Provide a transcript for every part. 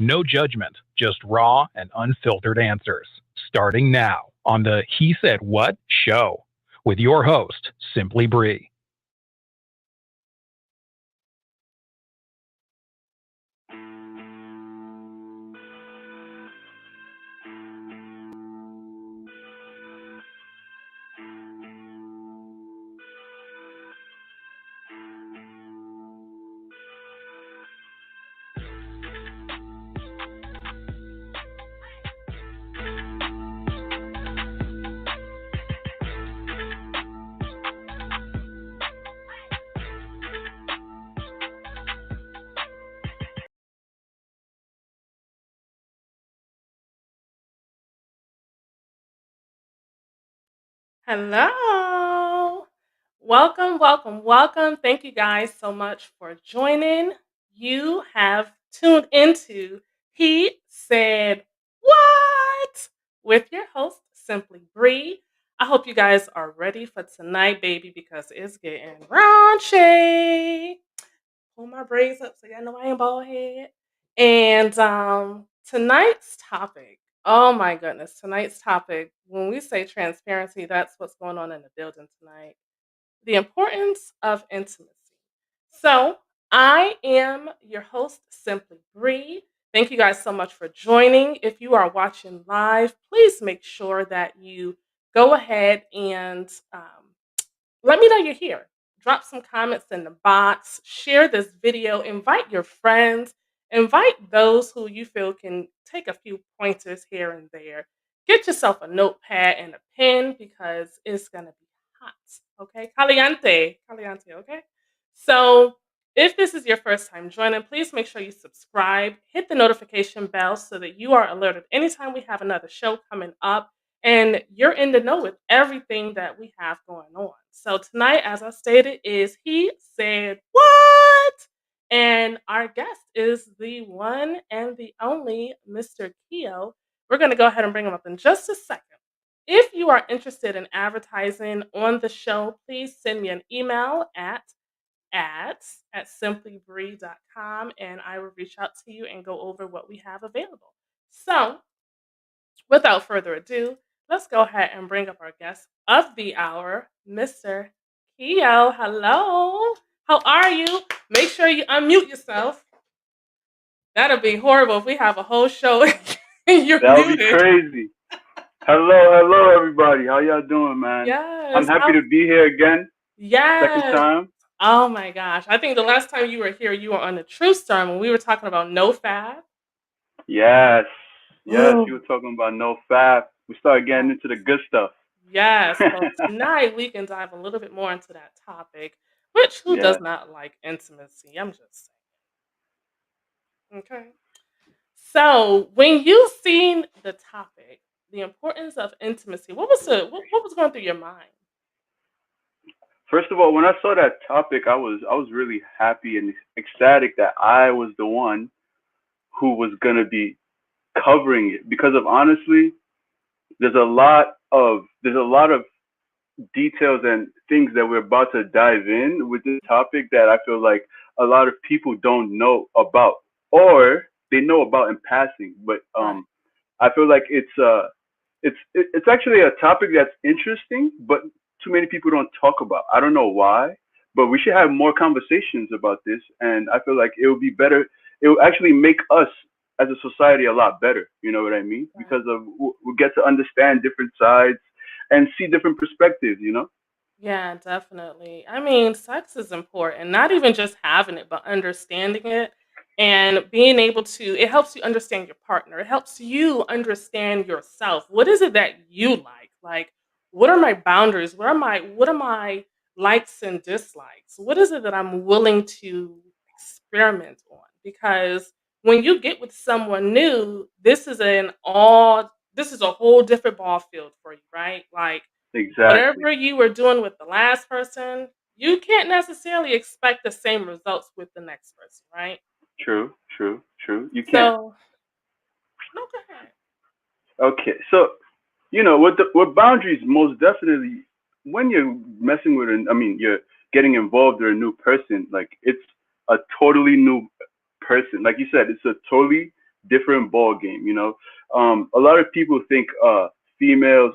No judgment, just raw and unfiltered answers. Starting now on the He Said What show with your host, Simply Bree. Hello. Welcome, welcome, welcome. Thank you guys so much for joining. You have tuned into He Said What with your host, Simply Bree. I hope you guys are ready for tonight, baby, because it's getting raunchy. Pull my braids up so y'all know I ain't bald head. And tonight's topic, oh my goodness, tonight's topic, when we say transparency, that's what's going on in the building tonight. The importance of intimacy. So I am your host, Simply Bree. Thank you guys so much for joining. If you are watching live, please make sure that you go ahead and let me know you're here. Drop some comments in the box. Share this video. Invite your friends. Invite those who you feel can take a few pointers here and there. Get yourself a notepad and a pen because it's going to be hot. Okay? Caliente. Caliente, okay? So, if this is your first time joining, please make sure you subscribe, hit the notification bell so that you are alerted anytime we have another show coming up and you're in the know with everything that we have going on. So tonight, as I stated, is He Said What? And our guest is the one and the only Mr. Keo. We're going to go ahead and bring him up in just a second. If you are interested in advertising on the show, please send me an email at ads@simplybree.com and I will reach out to you and go over what we have available. So, without further ado, let's go ahead and bring up our guest of the hour, Mr. Keo. Hello. How are you? Make sure you unmute yourself. That'll be horrible if we have a whole show and you're That would be muted. crazy. Hello, everybody. How y'all doing, man? I'm Yes. happy to be here again. Second Yes. time. Oh my gosh. I think the last time you were here, you were on the True Storm when we were talking about no fab. Yes. Yes, you Oh, were talking about no fab. We started getting yeah. into the good stuff. Yes. So tonight we can dive a little bit more into that topic, which who Yeah. does not like intimacy? I'm just saying. Okay. So when you seen the topic, the importance of intimacy, what was going through your mind? First of all, when I saw that topic, I was really happy and ecstatic that I was the one who was gonna be covering it because of honestly, there's a lot of details and things that we're about to dive in with this topic that I feel like a lot of people don't know about, or they know about in passing. But Right. I feel like it's actually a topic that's interesting, but too many people don't talk about. I don't know why, but we should have more conversations about this, and I feel like it would be better. It will actually make us as a society a lot better. You know what I mean? Right. Because of we get to understand different sides and see different perspectives. You know? Yeah, definitely. I mean, sex is important, not even just having it, but understanding it and being able to, it helps you understand your partner. It helps you understand yourself. What is it that you like? Like, what are my boundaries? What are my likes and dislikes? What is it that I'm willing to experiment on? Because when you get with someone new, this is a whole different ball field for you, right? Like Exactly. whatever you were doing with the last person, you can't necessarily expect the same results with the next person, right? True. True. True. You can't. So, no, go ahead. Okay. So with boundaries, most definitely, when you're messing with I mean, you're getting involved with a new person, like it's a totally new person. Like you said, it's a totally different ball game. You know, a lot of people think all females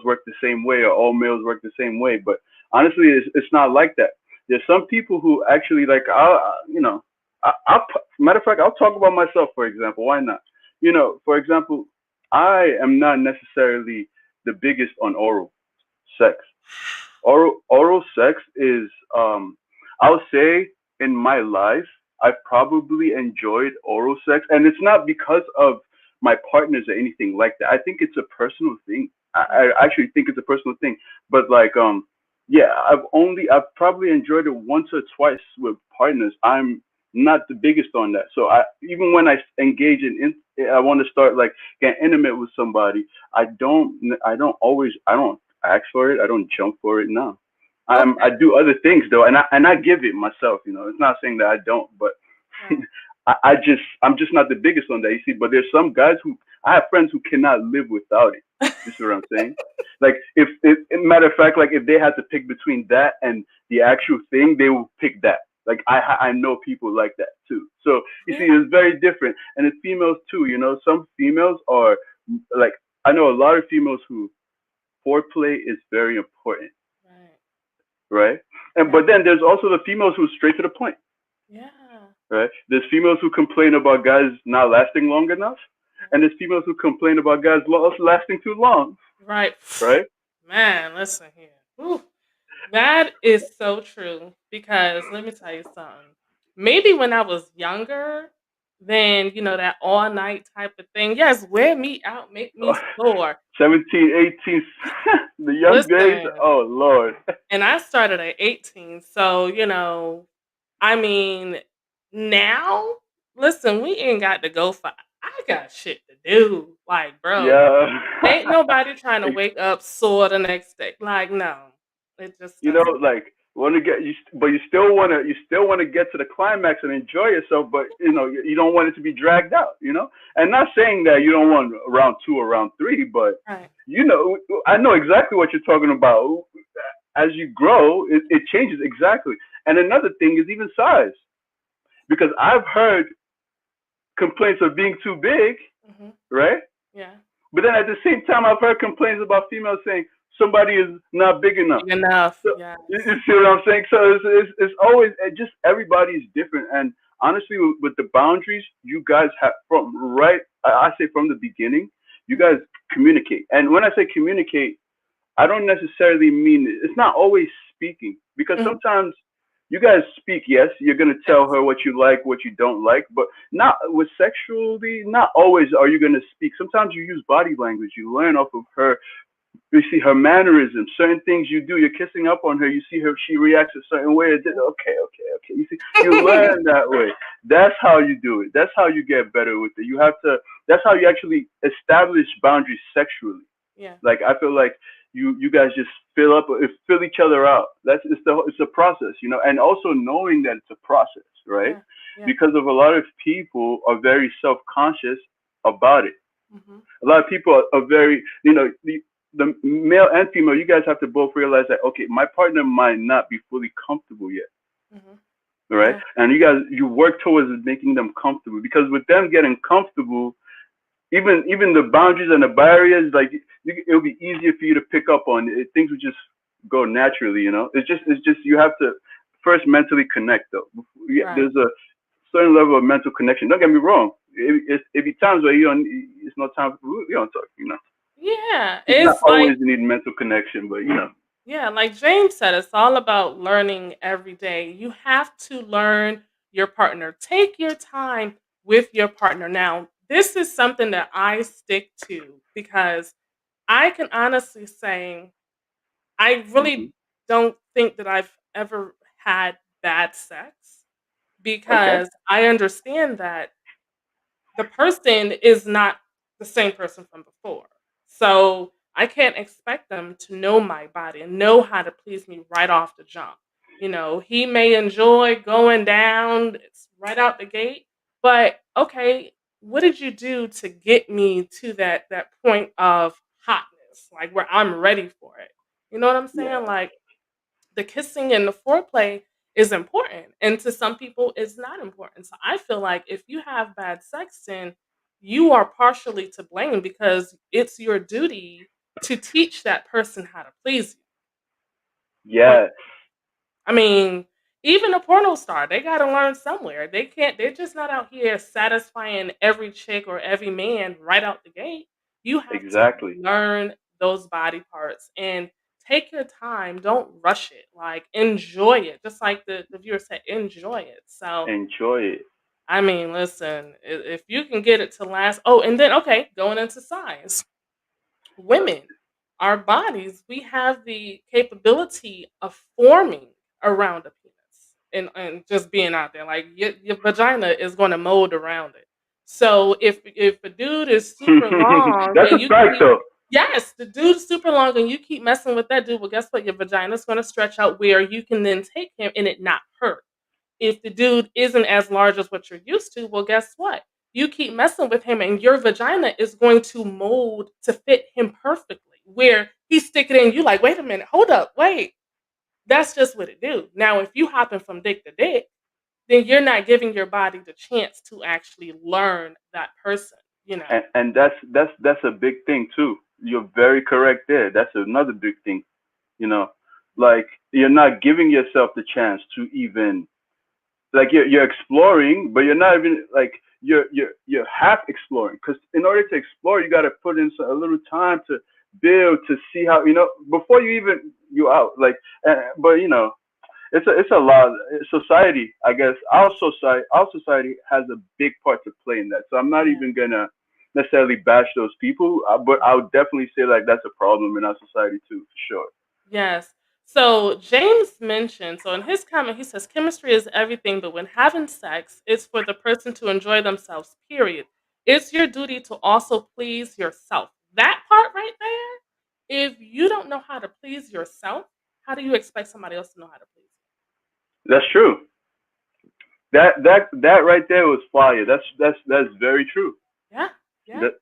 work the same way or all males work the same way, but honestly, it's not like that. There's some people who actually like you know, I'll matter of fact, I'll talk about myself for example. Why not? You know, for example, I am not necessarily the biggest on oral sex. Oral sex is I would say in my life I've probably enjoyed oral sex, and it's not because of my partners or anything like that. I think it's a personal thing. I actually think it's a personal thing. But like yeah, I've probably enjoyed it once or twice with partners. I'm not the biggest on that. So I even when I engage I want to start like get intimate with somebody. I don't ask for it. I don't jump for it. No, I Okay. do other things though, and I give it myself. You know, it's not saying that I don't, but Right. I'm just not the biggest on that. You see, but there's some guys who I have friends who cannot live without it. You see what I'm saying? Like if matter of fact, like if they had to pick between that and the actual thing, they will pick that. Like I know people like that too. So you see, Yeah. it's very different, and it's females too. You know, some females are like I know a lot of females who foreplay is very important, Right. right? And Yeah. but then there's also the females who are straight to the point, Yeah. right? There's females who complain about guys not lasting long enough, Yeah. and there's females who complain about guys lasting too long, Right. right? Man, listen here. Whew. That is so true because let me tell you something. Maybe when I was younger, then that all night type of thing. Yes, wear me out, make me sore. 17, 18, the young days. Listen, Oh Lord. and I started at 18. So, I mean, now, listen, we ain't got to go for I got shit to do. Like, bro, Yeah. ain't nobody trying to wake up sore the next day. Like, no. It just You know, doesn't. like want to get you, but you still want to get to the climax and enjoy yourself, but you don't want it to be dragged out. You know, and not saying that you don't want round two or round three, but Right. I know exactly what you're talking about. As you grow, it changes exactly. And another thing is even size, because I've heard complaints of being too big, Hmm. right? Yeah. But then at the same time, I've heard complaints about females saying somebody is not big enough. Big enough. So Yes. you see what I'm saying? So it's always just everybody's different. And honestly, with the boundaries, you guys have from right. I say from the beginning, you Mhm. guys communicate. And when I say communicate, I don't necessarily mean it's not always speaking because Mhm. sometimes you guys speak. Yes, you're gonna tell Yes. her what you like, what you don't like, but not with sexually. Not always are you gonna speak. Sometimes you use body language. You learn off of her. You see her mannerisms, certain things you do. You're kissing up on her. You see her. She reacts a certain way. Okay, okay, okay. You see, you learn that way. That's how you do it. That's how you get better with it. You have to. That's how you actually establish boundaries sexually. Yeah. Like I feel like you guys just fill each other out. It's a process, and also knowing that it's a process, right? Yeah. Yeah. Because of a lot of people are very self conscious about it. Mhm. A lot of people are very, the male and female. You guys have to both realize that okay, my partner might not be fully comfortable yet, Mhm. right? Yeah. And you work towards making them comfortable because with them getting comfortable, even the boundaries and the barriers, like it'll be easier for you to pick up on it. Things will just go naturally. It's just you have to first mentally connect though. Yeah, Right. there's a certain level of mental connection. Don't get me wrong. It be times where you don't. It's no time. We don't talk. Yeah. It's not It's like always you need mental connection, but yeah, like James said, it's all about learning every day. You have to learn your partner. Take your time with your partner. Now, this is something that I stick to because I can honestly say I hmm really don't think that I've ever had bad sex okay, because I understand that the person is not the same person from before. So I can't expect them to know my body and know how to please me right off the jump. He may enjoy going down it's right out the gate, but okay, what did you do to get me to that point of hotness, like where I'm ready for it? You know what I'm saying? yeah, Like the kissing and the foreplay is important, and to some people it's not important. So I feel like if you have bad sex, then you are partially to blame because it's your duty to teach that person how to please you. Yes. I mean, even a porno star, they gotta learn somewhere. They're just not out here satisfying every chick or every man right out the gate. You have to Exactly. learn those body parts and take your time. Don't rush it. Like enjoy it. Just like the viewer said, enjoy it. So Enjoy it. I mean, listen, if you can get it to last, oh, and then okay, going into size. Women, our bodies, we have the capability of forming around a penis and just being out there. Like your vagina is going to mold around it. So if a dude is super long That's and a you fact, keep though. yes, the dude's super long and you keep messing with that dude, well, guess what? Your vagina's going to stretch out where you can then take him and it not hurt. If the dude isn't as large as what you're used to, well, guess what? You keep messing with him and your vagina is going to mold to fit him perfectly. Where he's sticking in, you like, wait a minute, hold up, wait. That's just what it do. Now, if you hopping from dick to dick, then you're not giving your body the chance to actually learn that person. And that's a big thing too. You're very correct there. That's another big thing. You know, like you're not giving yourself the chance to even like you're exploring, but you're not even like you're half exploring. Because in order to explore, you got to put in a little time to build to see how before you out. Like, but it's a lot. Society, I guess, our society has a big part to play in that. So I'm not Yeah. even gonna necessarily bash those people, but I would definitely say like that's a problem in our society too, for sure. Yes. So James mentioned, so in his comment, he says chemistry is everything, but when having sex, it's for the person to enjoy themselves, period. It's your duty to also please yourself. That part right there, if you don't know how to please yourself, how do you expect somebody else to know how to please That's true. That right there was fire. That's very true. you? Yeah. Yeah. That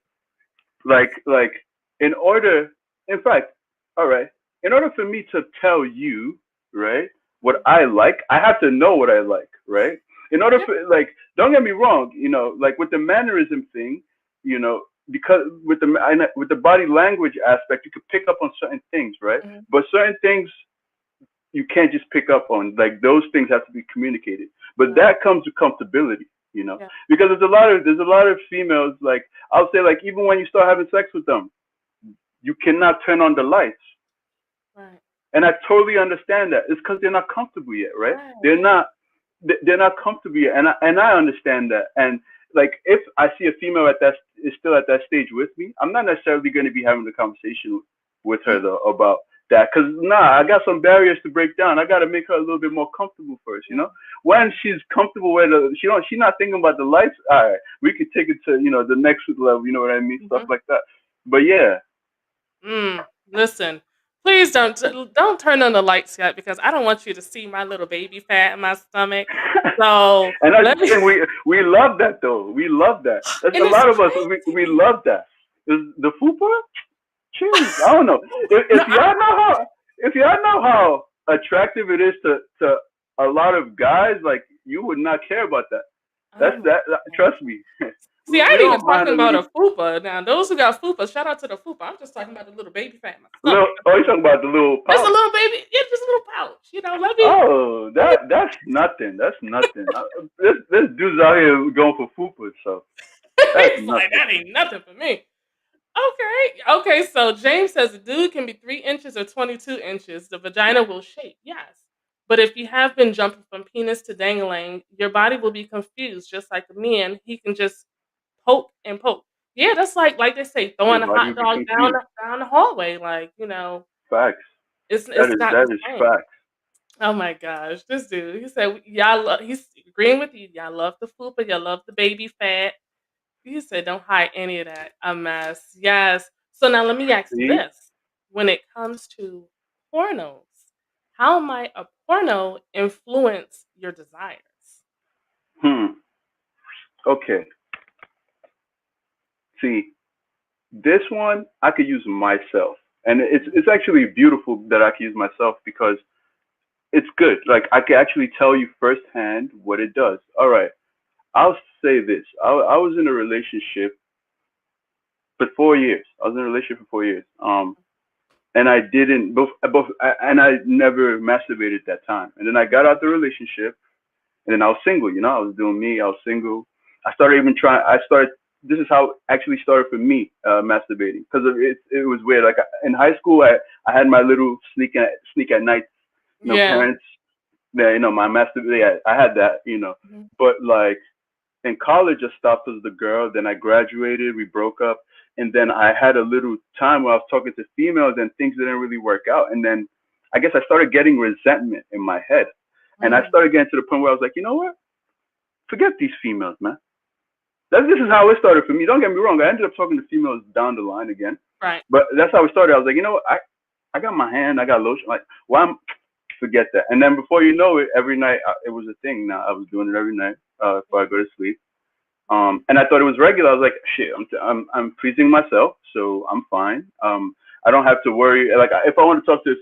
like in order, in fact, all right, in order for me to tell you, right, what I like, I have to know what I like, right? In order Yeah. for like, don't get me wrong, like with the mannerism thing, because with the body language aspect, you could pick up on certain things, right? Mhm. But certain things you can't just pick up on. Like those things have to be communicated. But Right. that comes with comfortability, Yeah. because there's a lot of females, like I'll say, like even when you start having sex with them, you cannot turn on the lights. Right. And I totally understand that. It's because they're not comfortable yet, right? Right. They're not comfortable yet, and I understand that. And like if I see a female at that is still at that stage with me, I'm not necessarily going to be having the conversation with her Mhm. though about that, because I got some barriers to break down. I got to make her a little bit more comfortable first. Yeah. When she's comfortable with she's not thinking about the lights. All right, we could take it to the next level. You know what I mean? Stuff Mhm. like that. But yeah. Listen, please don't turn on the lights yet because I don't want you to see my little baby fat in my stomach. So And that's let the me. thing. We love that though. We love that. That's And a it's lot of us. We crazy. love that. Is the fupa? Jeez, I don't know. If, No, if y'all know how if y'all know how attractive it is to a lot of guys, like you would not care about that. oh my God. Trust me. See, I We ain't even don't mind talking a about little a fupa. Now, those who got fupa, shout out to the fupa. I'm just talking about the little baby fat in my little. stomach. Oh, you talking about the little Just a pouch? little baby, yeah, just a little pouch. Oh, Let me. that's nothing. That's nothing. This dude's out here going for fupa, so that's He's like, nothing. that ain't nothing for me. Okay. So James says a dude can be 3 inches or 22 inches. The vagina will shape, yes. But if you have been jumping from penis to dangling, your body will be confused, just like a man. He can just poke and poke. Yeah, that's like they say, Your throwing a body hot will be dog down confused. down the hallway. Like Facts. it's That is not that the is same. facts. Oh my gosh, this dude. He said, "Y'all, he's agreeing with you. Y'all love the fupa. Y'all love the baby fat." He said, "Don't hide any of that. A mess." Yes. So now let me ask you See? this: when it comes to pornos, how might a porno influence your desires? Hmm. Okay. See, this one I could use myself, and it's actually beautiful that I can use myself because it's good. Like I can actually tell you firsthand what it does. All right. I'll say this. I was in a relationship. for 4 years. I was in a relationship for 4 years. And I didn't and I never masturbated that time. And then I got out the relationship, and then I was single. I was doing me. I was single. I started even trying. This is how it actually started for me, masturbating, because it was weird. Like in high school, I had my little sneak at night. Parents, my masturbation. I had that. But like in college, I stopped with the girl. Then I graduated. We broke up. And then I had a little time where I was talking to females and things didn't really work out. And then I guess I started getting resentment in my head. And I started getting to the point where I was like, you know what? Forget these females, man. This is how it started for me. Don't get me wrong. I ended up talking to females down the line again. Right. But that's how it started. I was like, you know what? I got my hand. I got lotion. Like, forget that. And then before you know it, every night it was a thing. Now I was doing it every night before I go to sleep. And I thought it was regular. I was like, shit, I'm pleasing myself, so I'm fine. I don't have to worry. Like, if I want to talk to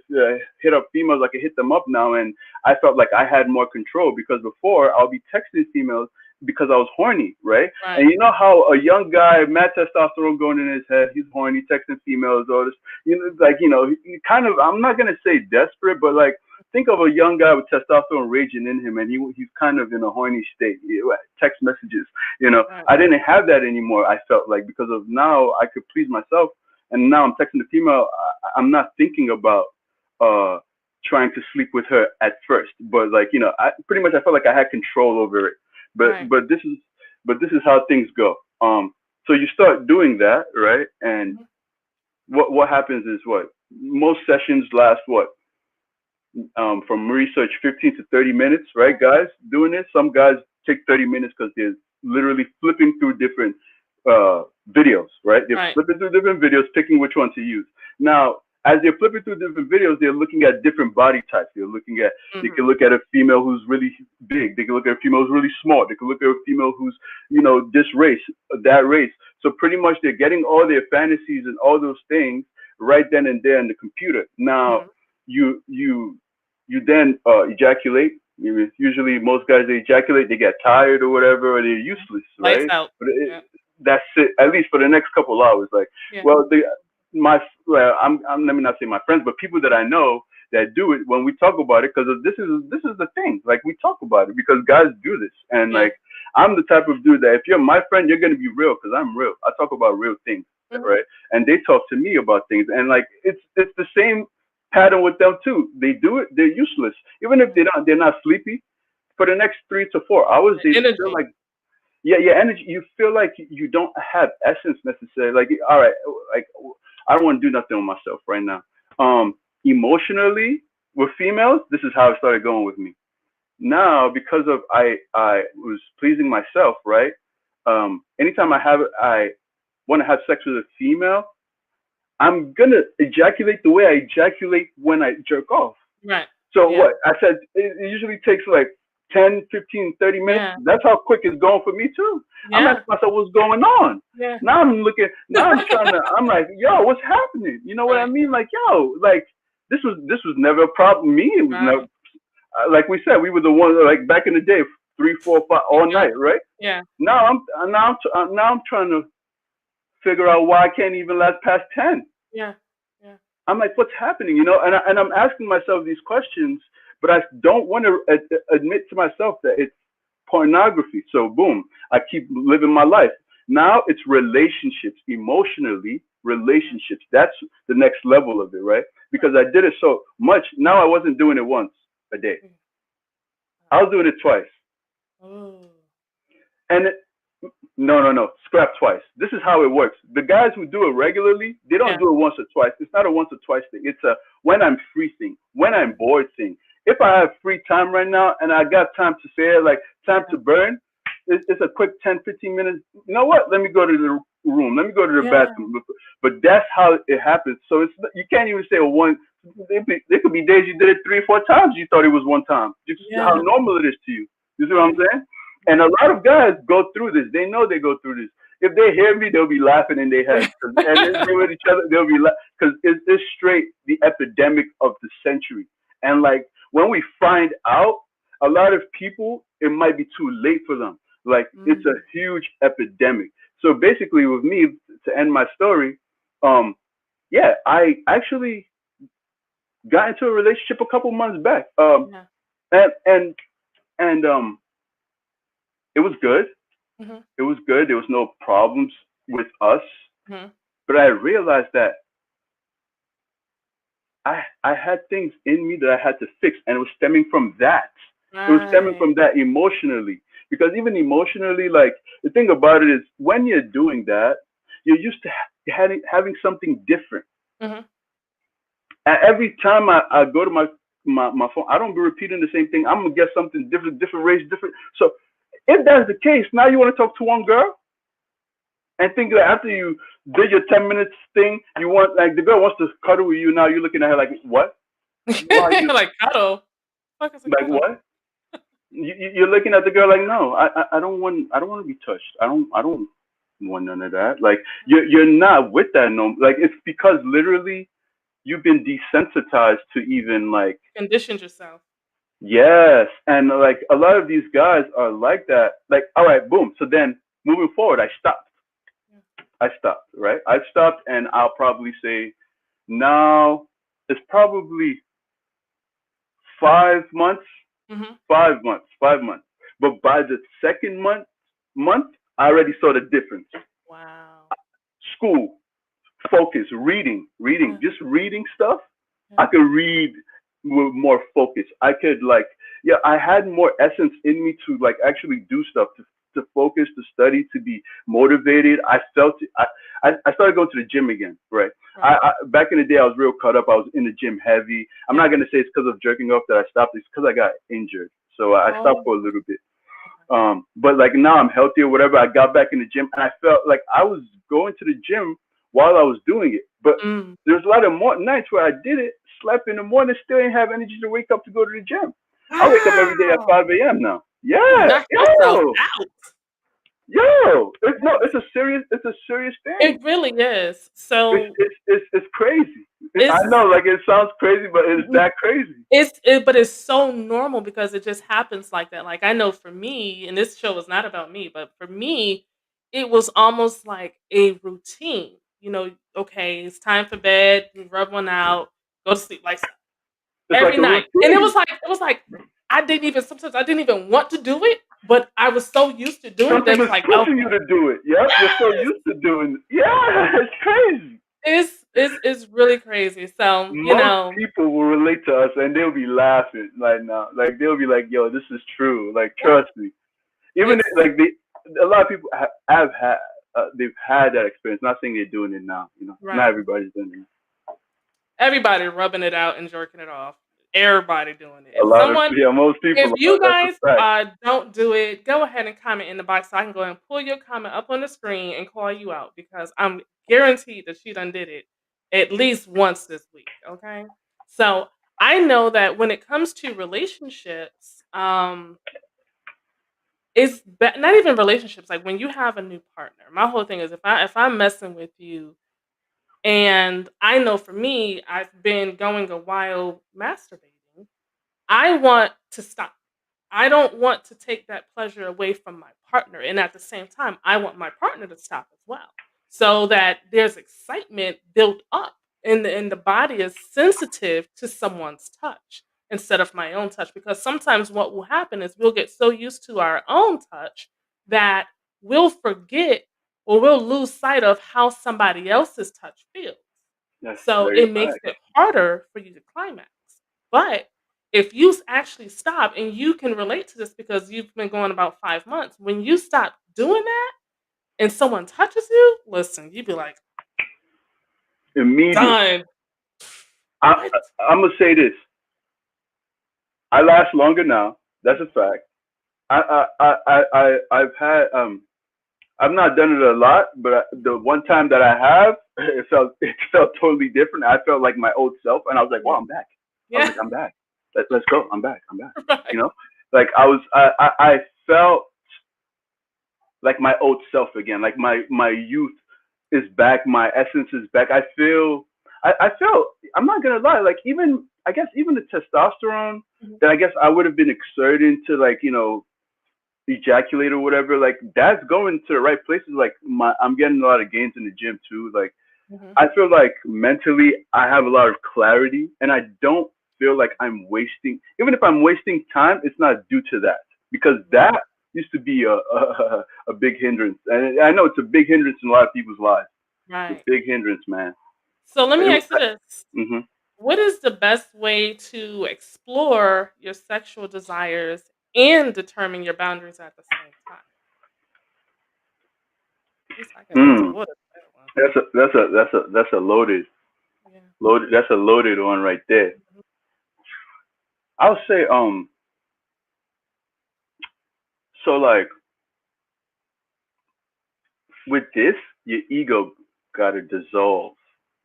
hit up females, I can hit them up now. And I felt like I had more control, because before I'll be texting females because I was horny, right? And you know how a young guy, mad testosterone going in his head, he's horny, texting females, all this, he kind of, I'm not gonna say desperate, but like, think of a young guy with testosterone raging in him, and he's kind of in a horny state. Text messages, I didn't have that anymore. I felt like, because of now I could please myself, and now I'm texting the female. I'm not thinking about trying to sleep with her at first, but like, I felt like I had control over it. But this is how things go. So you start doing that, right? And what happens is most sessions last from research 15 to 30 minutes, right? Guys doing this. Some guys take 30 minutes because they're literally flipping through different videos, right? They're flipping through different videos, picking which one to use. Now, as they're flipping through different videos, they're looking at different body types. They can look at a female who's really big. They can look at a female who's really small. They can look at a female who's, this race, that race. So pretty much they're getting all their fantasies and all those things right then and there in the computer. Now, you then ejaculate. Usually most guys, they ejaculate, they get tired or whatever, or they're useless, right? Lights out. But that's it, at least for the next couple hours. Like, let me not say my friends, but people that I know that do it, when we talk about it, because this is the thing. Like, we talk about it because guys do this, and like, I'm the type of dude that if you're my friend, you're gonna be real, because I'm real. I talk about real things, right? And they talk to me about things, and like, it's the same pattern with them too. They do it. They're useless, even if they're not sleepy. For the next 3 to 4 hours, they feel like, energy. You feel like you don't have essence necessarily. Like, all right, like, I don't want to do nothing with myself right now. Emotionally, with females, this is how it started going with me. Now, because of I was pleasing myself, right? Anytime I want to have sex with a female, I'm gonna ejaculate the way I ejaculate when I jerk off. Right. So what I said, it usually takes like 10, 15, 30 minutes. Yeah. That's how quick it's going for me too. Yeah. I'm asking myself what's going on. Yeah. Now I'm I'm like, yo, what's happening? You know what I mean? Like, yo, like this was never a problem. Me, it was never, like we said, we were the ones, like back in the day, 3, 4, 5 all night, right? Yeah. Now I'm trying to figure out why I can't even last past 10. Yeah. I'm like, what's happening? And I'm asking myself these questions, but I don't want to admit to myself that it's pornography. So boom, I keep living my life. Now it's relationships, emotionally relationships. That's the next level of it, right? Because I did it so much. Now I wasn't doing it once a day. I was doing it twice. And no, scrap twice. This is how it works. The guys who do it regularly, they don't do it once or twice. It's not a once or twice thing. It's a when I'm free thing, when I'm bored thing. If I have free time right now and I got time to say, like, time to burn, it's a quick 10, 15 minutes. You know what? Let me go to the room. Let me go to the bathroom. But that's how it happens. So you can't even say one. There could be days you did it 3 or 4 times. You thought it was one time. Just how normal it is to you. You see what I'm saying? And a lot of guys go through this. They know they go through this. If they hear me, they'll be laughing in their heads. And they're with each other, they'll be laughing. Because it's straight the epidemic of the century. And like, when we find out, a lot of people, it might be too late for them. Like, it's a huge epidemic. So basically, with me, to end my story, yeah, I actually got into a relationship a couple months back. Yeah. And and and it was good. Mhm. It was good. There was no problems with us. Mhm. But I realized that I had things in me that I had to fix, and it was stemming from that. It was stemming Right. from that emotionally. Because even emotionally, like the thing about it is, when you're doing that, you're used to having something different. Mhm. And every time I go to my phone, I don't be repeating the same thing. I'm gonna get something different, different race, different. So if that's the case, now you want to talk to one girl and think that after you did your 10 minutes thing, you want like the girl wants to cuddle with you. Now you're looking at her like, what? Why are you Like cuddle. Fuck is a like cuddle? what? You're looking at the girl like, no, I don't want to be touched. I don't want none of that. Like you're not with that no. Like it's because literally you've been desensitized to even like Conditioned yourself. yes, and like a lot of these guys are like that. Like all right, boom. So then moving forward, I stopped. Yeah. I stopped. Right, I stopped, and I'll probably say now it's probably 5 months, Mhm. 5 months, 5 months. But by the second month, I already saw the difference. Wow. School, focus, reading, Yeah. just reading stuff. Yeah. I could read with more focus. I could like, yeah, I had more essence in me to like actually do stuff, to focus, to study, to be motivated. I felt it. I started going to the gym again, right? Right. Back in the day, I was real caught up. I was in the gym heavy. I'm Yeah. not gonna say it's because of jerking off that I stopped. It's because I got injured, so I stopped Oh. for a little bit. Okay. But like now I'm healthy or whatever. I got back in the gym and I felt like I was going to the gym while I was doing it. But Mm. there's a lot of nights where I did it, slept in the morning, still didn't have energy to wake up to go to the gym. I wake up every day at Wow. 5 a.m. now. You Yeah, knocked yourself out. it's no, Yes. it's a serious thing. It really is. It's So it's it's, it's crazy. I it's know, like it sounds crazy, but it's that crazy. but it's so normal because it just happens like that. Like I know for me, and this show is not about me, but for me, it was almost like a routine. Okay, it's time for bed, you rub one out, go to sleep like It's like every a night. And it routine. was like sometimes I didn't even want to do it, but I was so used to doing it that Something it's is like, pushing you okay. to do it. Yep, you're so Yes. used to doing it. Yeah, it's crazy. It's really crazy. So, Most people will relate to us and they'll be laughing right now. Like they'll be like, "Yo, this is true. Like, yeah, trust me." Even it's like a lot of people have had they've had that experience. Not saying they're doing it now. Not right. everybody's doing it. Everybody rubbing it out and jerking it off. Everybody doing it. A lot of most If people are. you That's guys a fact. don't do it, go ahead and comment in the box so I can go and pull your comment up on the screen and call you out because I'm guaranteed that she done did it at least once this week. Okay, so I know that when it comes to relationships, not even relationships. Like when you have a new partner, my whole thing is if I'm messing with you and I know for me, I've been going a while masturbating. I want to stop. I don't want to take that pleasure away from my partner. And at the same time, I want my partner to stop as well. So that there's excitement built up and the body is sensitive to someone's touch instead of my own touch. Because sometimes what will happen is we'll get so used to our own touch that we'll forget or we'll lose sight of how somebody else's touch feels. That's So very it makes fact. it harder for you to climax. But if you actually stop, and you can relate to this because you've been going about 5 months, when you stop doing that and someone touches you, listen, you'd be like, Immediate. done. I, What? I'm gonna say this. I last longer now. That's a fact. I've had I've not done it a lot, but the one time that I have, it felt totally different. I felt like my old self, and I was like, "Wow, Yeah. I'm back." I was Yeah. like, "I'm back. Let's go. I'm back. I'm back." Right. You know, like I felt like my old self again. Like my youth is back. My essence is back. I felt. I'm not gonna lie. Like even I guess even the testosterone Mhm. that I guess I would have been exerting to like ejaculate or whatever, like that's going to the right places. Like I'm getting a lot of gains in the gym too. Like Mhm. I feel like mentally I have a lot of clarity, and I don't feel like I'm wasting. Even if I'm wasting time, it's not due to that, because that used to be a big hindrance, and I know it's a big hindrance in a lot of people's lives. It's a Right. big hindrance, man. So let me ask you this. Hmm. What is the best way to explore your sexual desires and determine your boundaries at the same time? At least I got to Mm. water for that one. That's a Yeah. loaded that's a loaded one right there. Mhm. I'll say so like with this, your ego gotta dissolve.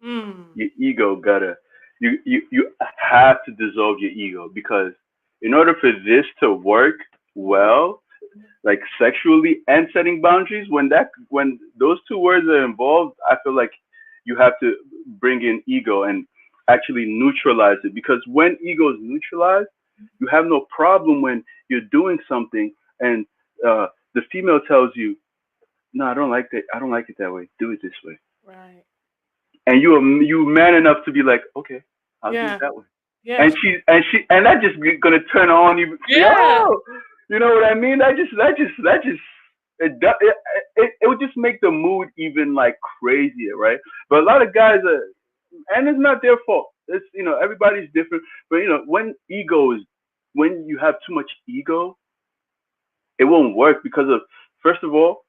Mm. Your ego gotta you have to dissolve your ego, because in order for this to work well, like sexually and setting boundaries, when those two words are involved, I feel like you have to bring in ego and actually neutralize it, because when ego is neutralized, you have no problem when you're doing something and the female tells you, no, I don't like that, I don't like it that way, do it this way, Right. and you man enough to be like, okay, I'll do it Yeah. that way. Yeah. And that just gonna turn on you. Yeah. Yo, you know what I mean? That just it would just make the mood even like crazier, right? But a lot of guys are, and it's not their fault. It's, everybody's different. But when you have too much ego, it won't work, because of, first of all,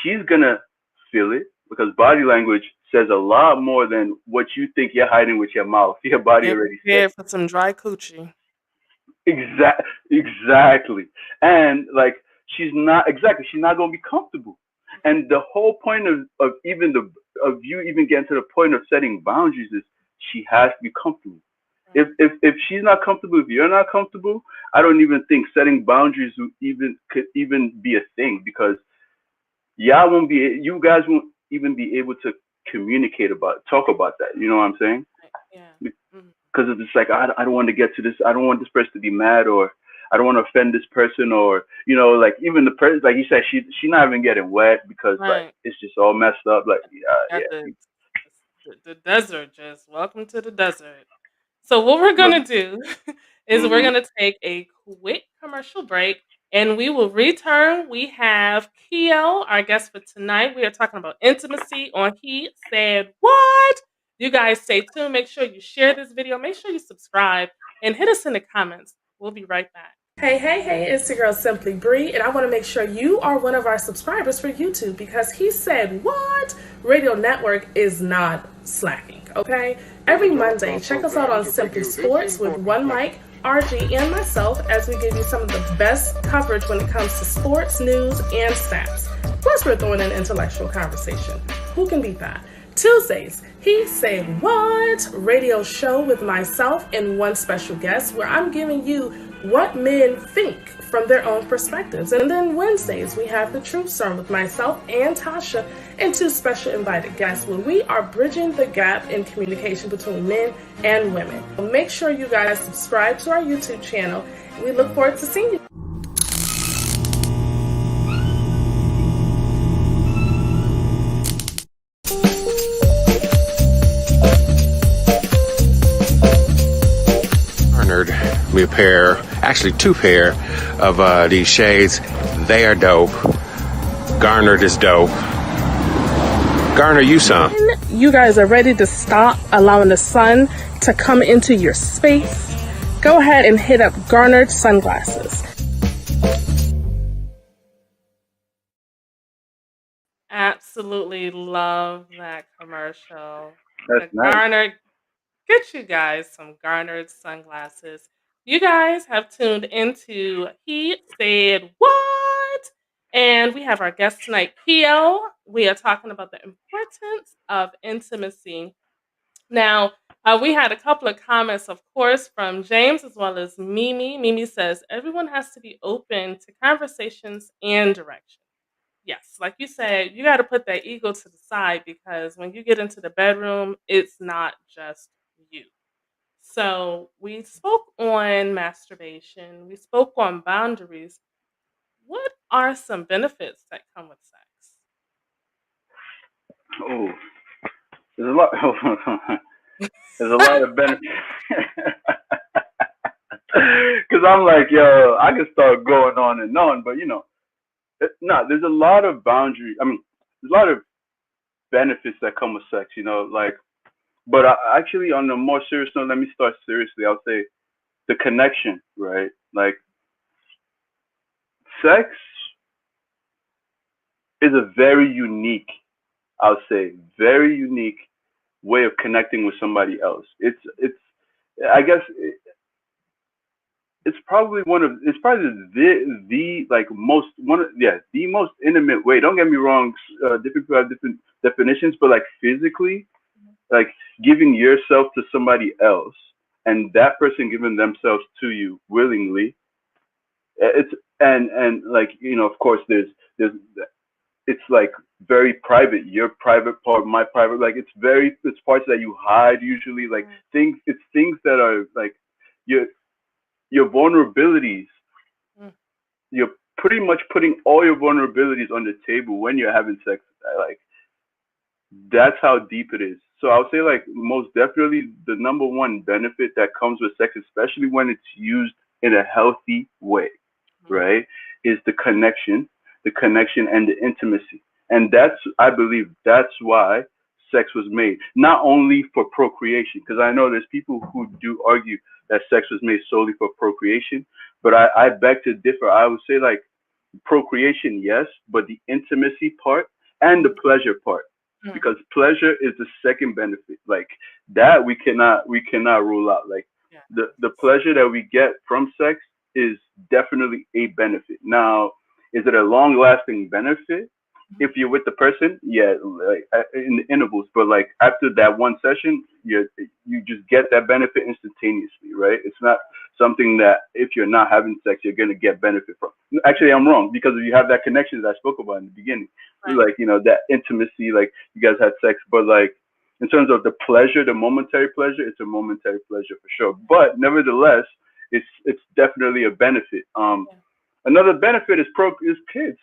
she's gonna feel it, because body language says a lot more than what you think you're hiding with your mouth. Your body Get already says. prepared for some dry coochie. Exactly. And like, she's not gonna be comfortable. And the whole point of even the of you even getting to the point of setting boundaries is she has to be comfortable. Right. If she's not comfortable, if you're not comfortable, I don't even think setting boundaries could even be a thing, because you guys won't even be able to talk about that. You know what I'm saying? Right. Yeah. Mhm. Because it's like, I don't want to get to this. I don't want this person to be mad, or I don't want to offend this person, or like even the person, like you said, she not even getting wet, because like Right. it's just all messed up. Like, Got yeah, the desert. Just welcome to the desert. So what we're but gonna do is we're hmm gonna take a quick commercial break, and we will return. We have Keo, our guest for tonight. We are talking about intimacy on He Said What. You guys stay tuned. Make sure you share this video. Make sure you subscribe and hit us in the comments. We'll be right back. Hey, hey, hey, it's your girl Simply Bree, and I want to make sure you are one of our subscribers for YouTube, because He Said What Radio Network is not slacking, okay? Every Monday, check us out on Simply Sports with One Mike, RG, and myself, as we give you some of the best coverage when it comes to sports, news, and stats. Plus, we're throwing in intellectual conversation. Who can beat that? Tuesdays, He Said What radio show with myself and one special guest, where I'm giving you what men think from their own perspectives. And then Wednesdays, we have the Truth Serum with myself and Tasha and two special invited guests, where we are bridging the gap in communication between men and women. Make sure you guys subscribe to our YouTube channel. We look forward to seeing you. Garnered me a pair, actually two pair of these shades. They are dope. Garnered is dope. Garner you some. You guys are ready to stop allowing the sun to come into your space, go ahead and hit up Garnered Sunglasses. Absolutely love that commercial. that's The nice. Garnered, get you guys some Garnered sunglasses. You guys have tuned into He Said What? And we have our guest tonight, Keo. We are talking about the importance of intimacy. Now, we had a couple of comments, of course, from James as well as Mimi. Mimi says, everyone has to be open to conversations and direction. Yes, like you said, you got to put that ego to the side, because when you get into the bedroom, it's not just you. So we spoke on masturbation, we spoke on boundaries. what are some benefits that come with sex? Oh, there's a lot. There's a lot of benefits. Because I'm like, yo, I can start going on and on, but no, there's a lot of boundary. I mean, there's a lot of benefits that come with sex, like. But actually, on a more serious note, let me start seriously. I'll say the connection, right? Like, sex is a very unique, I'll say, very unique way of connecting with somebody else. I guess it's probably the like most the most intimate way. Don't get me wrong, different people have different definitions, but like physically, like giving yourself to somebody else and that person giving themselves to you willingly. It's and like of course there's it's like very private. Your private part, my private, like it's parts that you hide usually, like things that are like your vulnerabilities. Mm. You're pretty much putting all your vulnerabilities on the table when you're having sex. Like, that's how deep it is. So I would say, like, most definitely the number one benefit that comes with sex, especially when it's used in a healthy way, right, is the connection and the intimacy. And I believe that's why sex was made, not only for procreation, because I know there's people who do argue that sex was made solely for procreation, but I beg to differ. I would say, like, procreation, yes, but the intimacy part and the pleasure part, because pleasure is the second benefit. Like, that we cannot rule out. Like, the pleasure that we get from sex is definitely a benefit. Now, is it a long lasting benefit? If you're with the person, yeah, like in the intervals, but like after that one session, you just get that benefit instantaneously, right? It's not something that if you're not having sex, you're gonna get benefit from. Actually, I'm wrong, because if you have that connection that I spoke about in the beginning, like that intimacy, like you guys had sex, but like in terms of the pleasure, the momentary pleasure, it's a momentary pleasure for sure. But nevertheless, it's definitely a benefit. Another benefit is kids.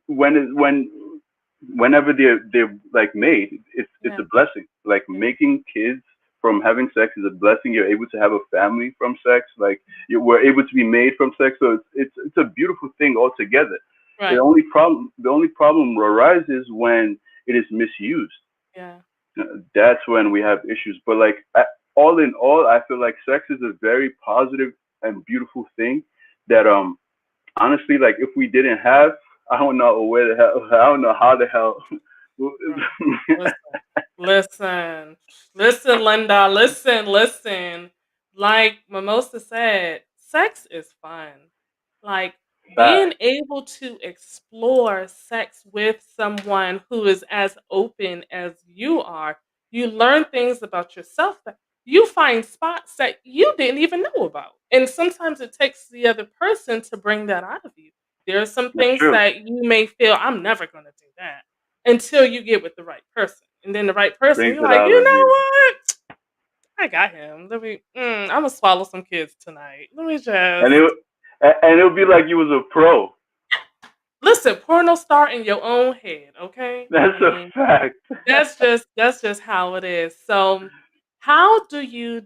Whenever they're like made, it's a blessing. Like, making kids from having sex is a blessing. You're able to have a family from sex. Like, we're able to be made from sex. So it's a beautiful thing altogether. Right. The only problem arises when it is misused. Yeah. That's when we have issues. But like, all in all, I feel like sex is a very positive and beautiful thing that honestly, like, if we didn't have, I don't know where the hell, I don't know how the hell. Listen, Linda, listen. Like Mimosa said, sex is fun. Like, being able to explore sex with someone who is as open as you are, you learn things about yourself that you find spots that you didn't even know about. And sometimes it takes the other person to bring that out of you. There are some things that you may feel, I'm never going to do that, until you get with the right person. And then the right person, you're like, you know what? I got him. I'm going to swallow some kids tonight. Let me just. And it'll be like you was a pro. Listen, porno star in your own head, okay? That's a fact. That's just how it is. So, how do you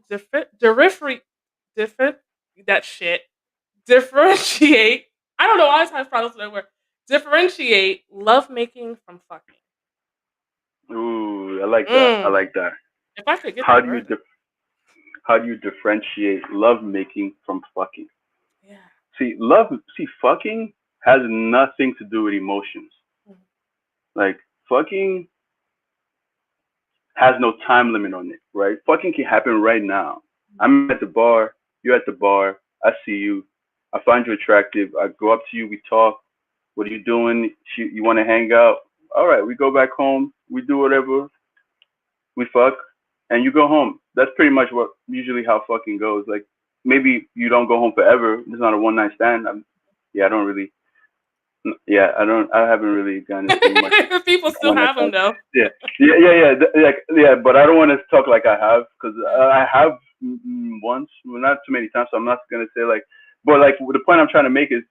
differentiate? I don't know why I pronounce that word. Differentiate lovemaking from fucking. Ooh, I like that. I like that. If I could get how do you differentiate lovemaking from fucking? Yeah. See, fucking has nothing to do with emotions. Like, fucking has no time limit on it, right? Fucking can happen right now. I'm at the bar, you're at the bar, I see you, I find you attractive, I go up to you, we talk, what are you doing? You want to hang out? All right, we go back home, we do whatever, we fuck, and you go home. That's pretty much usually how fucking goes. Like, maybe you don't go home forever. It's not a one night stand. I haven't really gone into much. People still have them though. Yeah. But I don't want to talk like I have, because I have once, well, not too many times. So I'm not gonna say like But like the point I'm trying to make is,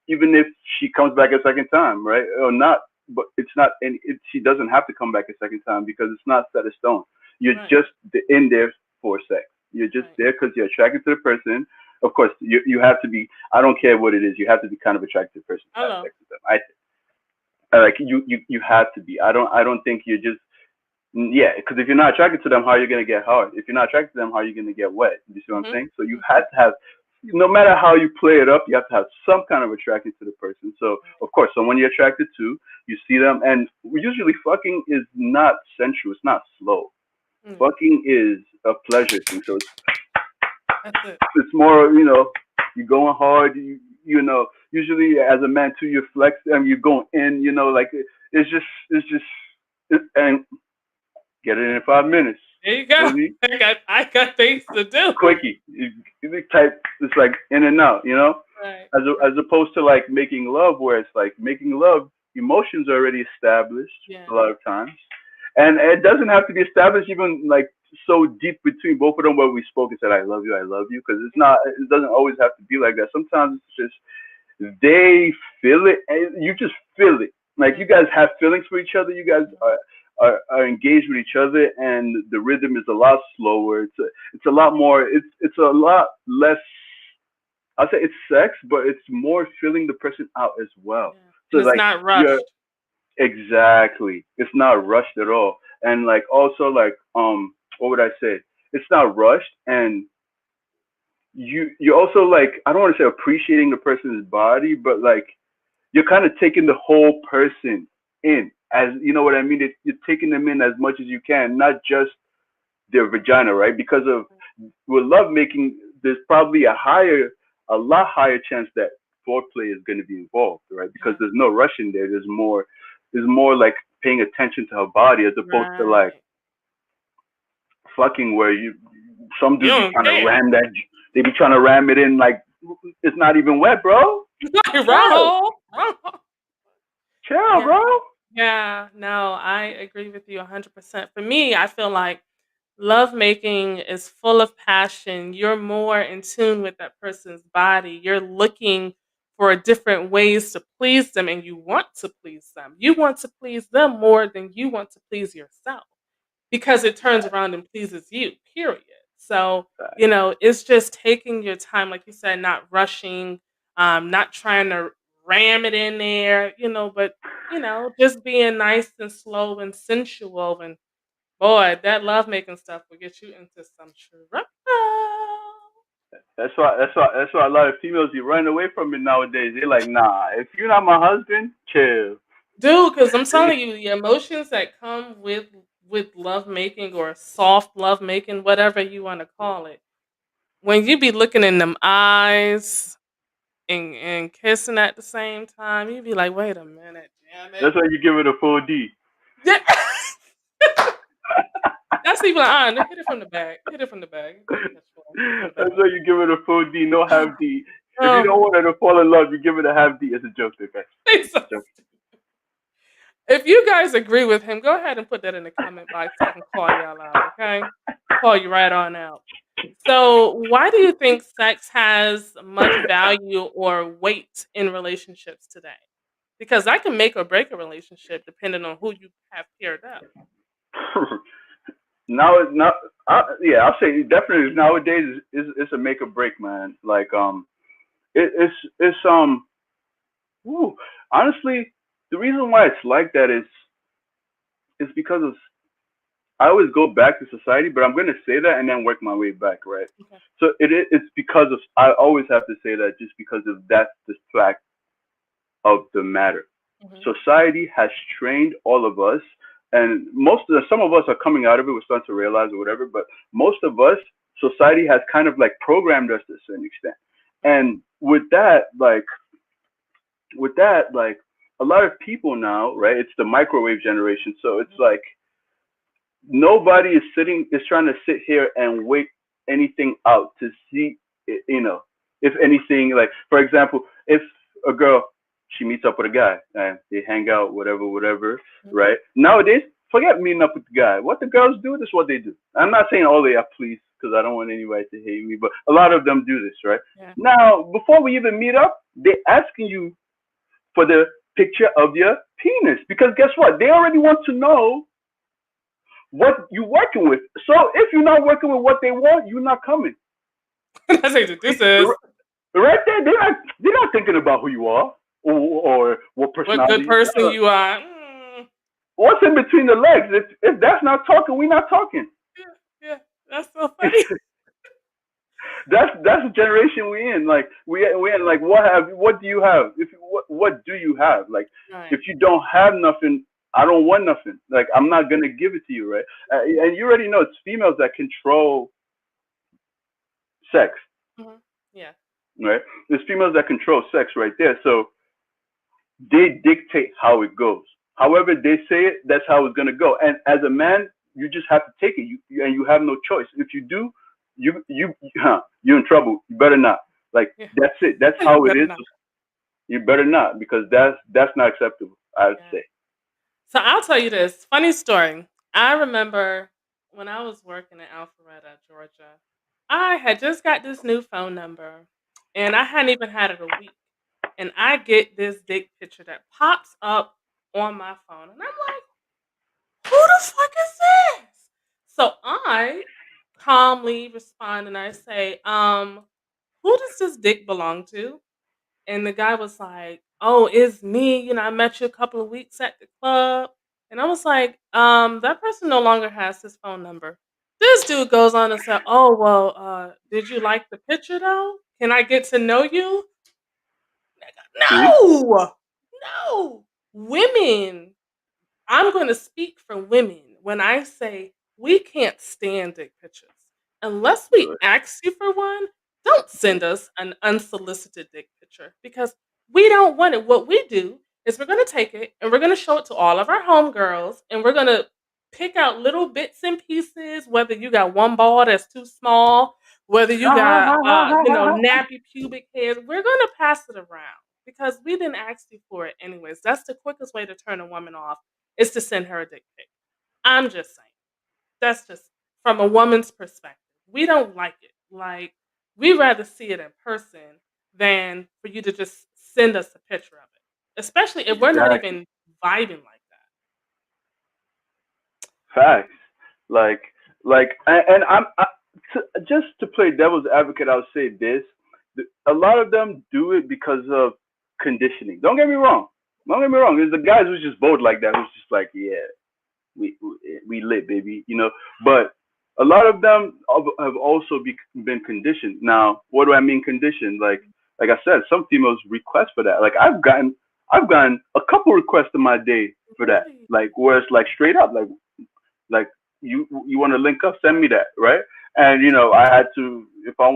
even if she comes back a second time, right, or not, but it's not, and she doesn't have to come back a second time because it's not set in stone. You're Right. just in there for sex. You're just Right. there because you're attracted to the person. Of course, you have to be. I don't care what it is. You have to be kind of attracted to the person to have Hello. sex with them. Like you have to be. I don't think you're just. Yeah, because if you're not attracted to them, how are you gonna get hard? If you're not attracted to them, how are you gonna get wet? You see what I'm Mhm. saying? So you have to have, no matter how you play it up, you have to have some kind of attraction to the person. So of course, someone you're attracted to, you see them, and usually fucking is not sensual. It's not slow. Mm. Fucking is a pleasure thing. So That's it. it's more, you're going hard. Usually as a man too, you're flexing, you're going in. Like and get it in 5 minutes. There you go. Really? I got things to do. Quickie. You type, it's like in and out, Right. as opposed to like making love, where it's like making love, emotions are already established Yeah. a lot of times, and it doesn't have to be established even like so deep between both of them where we spoke and said I love you, because it doesn't always have to be like that. Sometimes it's just they feel it and you just feel it. Like you guys have feelings for each other. You guys are engaged with each other, and the rhythm is a lot slower. It's a lot more. It's a lot less. I'll say it's sex, but it's more filling the person out as well. Yeah. So And it's like not you're rushed. exactly. It's not rushed at all, and like also like what would I say? It's not rushed, and you also like, I don't want to say appreciating the person's body, but like you're kind of taking the whole person in, as you know what I mean. You're taking them in as much as you can, not just their vagina, right? Because of with love making, there's probably a lot higher chance that foreplay is going to be involved, right? Because there's no rush in there. There's more like paying attention to her body as opposed to like Right. fucking where some You dudes be don't trying to care. ram that, they be trying to ram it in like it's not even wet, bro. Wrong. Chill, Yeah. bro. Yeah. No, I agree with you 100%. For me, I feel like love making is full of passion. You're more in tune with that person's body. You're looking for different ways to please them, and you want to please them. You want to please them more than you want to please yourself, because it turns around and pleases you, period. So, it's just taking your time, like you said, not rushing, not trying to ram it in there, but, just being nice and slow and sensual. And boy, that love making stuff will get you into some trouble. That's why a lot of females be running away from it nowadays. They're like, nah, if you're not my husband, chill. Dude, because I'm telling you, the emotions that come with love making or soft love making, whatever you want to call it, when you be looking in them eyes and kissing at the same time, you be like, wait a minute, damn it. That's why you give it a full D. Yeah. That's even on. Hit it from the back. Hit it from the back. That's why you give it a full D, no half D. If you Oh, don't want her to fall in love, you give it a half D. It's a joke, okay? exactly. If you guys agree with him, go ahead and put that in the comment box so I can call y'all out, okay? Call you right on out. So, why do you think sex has much value or weight in relationships today? Because that can make or break a relationship depending on who you have paired up. Now it's not. Yeah, I'll say definitely nowadays it's a make or break, man. Like it's ooh, honestly, the reason why it's like that is because of, I always go back to society, but I'm gonna say that and then work my way back, right? Okay. So it's because of, I always have to say that just because of that's the fact of the matter. Mhm. Society has trained all of us, and some of us are coming out of it. We're starting to realize or whatever, but most of us, society has kind of like programmed us to a certain extent. And with that, like a lot of people now, right? It's the microwave generation, so it's like nobody is trying to sit here and wait anything out to see, if anything, like for example, if a girl, she meets up with a guy and they hang out, whatever, right? Nowadays, forget meeting up with the guy. What the girls do, this is what they do. I'm not saying all they are, please because I don't want anybody to hate me, but a lot of them do this, right? Yeah. Now, before we even meet up, they asking you for the picture of your penis because guess what? They already want to know what you're working with. So if you're not working with what they want, you're not coming. That's what this is. Right there, they're not thinking about who you are or what personality. What good person you are. What's in between the legs? If that's not talking, we're not talking. Yeah, that's so funny. That's the generation we're in. Like we're in. Like what do you have? What do you have? Like Right. if you don't have nothing, I don't want nothing. Like I'm not gonna give it to you, right? And you already know it's females that control sex, Yeah. right? There's females that control sex right there. So they dictate how it goes. However they say it, that's how it's gonna go. And as a man, you just have to take it. And you have no choice. If you do, you're in trouble. You better not. Like that's it. That's how it is. Not. You better not because that's not acceptable. I would say. So I'll tell you this funny story. I remember when I was working in Alpharetta, Georgia. I had just got this new phone number, and I hadn't even had it a week. And I get this dick picture that pops up on my phone, and I'm like, "Who the fuck is this?" So I calmly respond and I say, who does this dick belong to?" And the guy was like, "Oh, it's me. You know, I met you a couple of weeks at the club." And I was like, that person no longer has his phone number. This dude goes on and said, "Oh, well, did you like the picture though? Can I get to know you?" No, no. Women, I'm going to speak for women when I say we can't stand dick pictures. Unless we ask you for one, don't send us an unsolicited dick picture because we don't want it. What we do is we're going to take it and we're going to show it to all of our homegirls and we're going to pick out little bits and pieces, whether you got one ball that's too small, whether you got, nappy pubic hairs. We're going to pass it around because we didn't ask you for it anyways. That's the quickest way to turn a woman off is to send her a dick pic. I'm just saying. That's just from a woman's perspective. We don't like it. Like, we rather see it in person than for you to just send us a picture of it. Especially if we're not even vibing like that. Facts. And just to play devil's advocate, I'll say this: a lot of them do it because of conditioning. Don't get me wrong. There's the guys who's just bold like that, who's just like, yeah, we lit, baby, But a lot of them have also been conditioned. Now, what do I mean conditioned? Like I said, some females request for that. Like I've gotten a couple requests in my day for that. Like where it's like straight up, like you want to link up, send me that, right? And I had to if I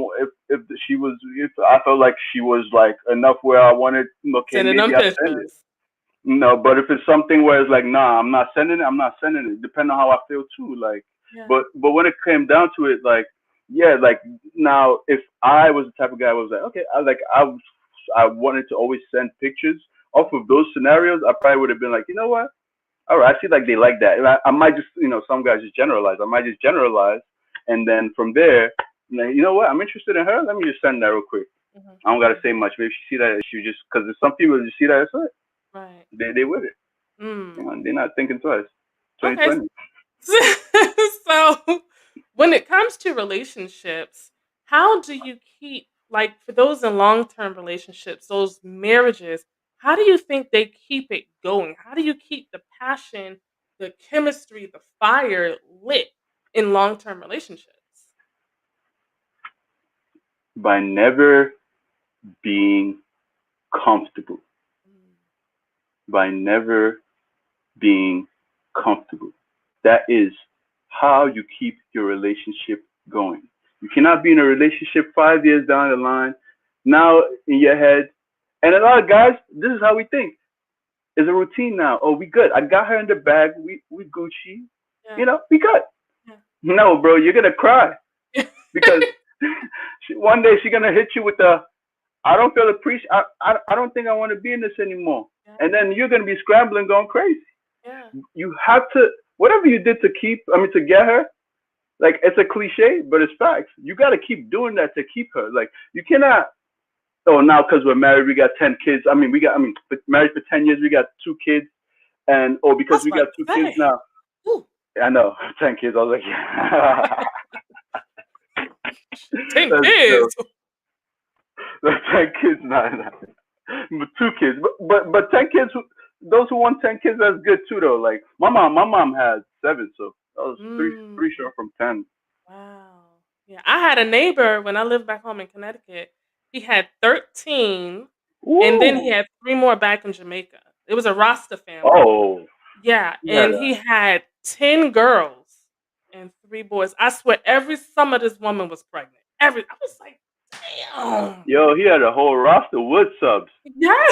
felt like she was like enough where I wanted, okay, sending maybe them I send it. No, but if it's something where it's like, nah, I'm not sending it. Depending on how I feel too. Like, but when it came down to it, like, yeah, like now, if I was the type of guy who was like, okay, I wanted to always send pictures off of those scenarios, I probably would have been like, you know what? All right, I see like they like that. And I might just, some guys just generalize. I might just generalize, and then from there, you know what? I'm interested in her. Let me just send that real quick. I don't gotta say much. Maybe she see that she just because there's some people that just see that as it. Right. They with it. They're not thinking twice. 2020. Okay. So when it comes to relationships, how do you keep, like for those in long-term relationships, those marriages, how do you think they keep it going? How do you keep the passion, the chemistry, the fire lit in long-term relationships? By never being comfortable. By never being comfortable. That is how you keep your relationship going. You cannot be in a relationship 5 years down the line, now in your head. And a lot of guys, this is how we think. It's a routine now. Oh, we good. I got her in the bag. We Gucci. Yeah. We good. Yeah. No, bro, you're going to cry. Because one day she's going to hit you with the, I don't feel appreciated. I don't think I want to be in this anymore. Yeah. And then you're going to be scrambling, going crazy. Yeah. You have to, whatever you did to get her, Like it's a cliche, but it's facts. You got to keep doing that to keep her. Like you cannot. Oh, now because we're married, we got 10 kids. I mean, married for 10 years, we got 2 kids, and oh, I because was we about got two to kids say, now. ooh, I know 10 kids. I was like, yeah. 10 That's dope. kids. That's 10 kids, nah. But 2 kids, but 10 kids. Those who want 10 kids, that's good too, though. Like my mom has 7, so that was Mm, three short from 10. wow. Yeah, I had a neighbor when I lived back home in Connecticut. He had 13, and then he Woo! had 3 more back in Jamaica. It was a Rasta family. Oh, Yeah, yeah. and he had 10 girls and 3 boys. I swear every summer this woman was pregnant. I was like, damn. Yo, he had a whole roster with subs. Yeah.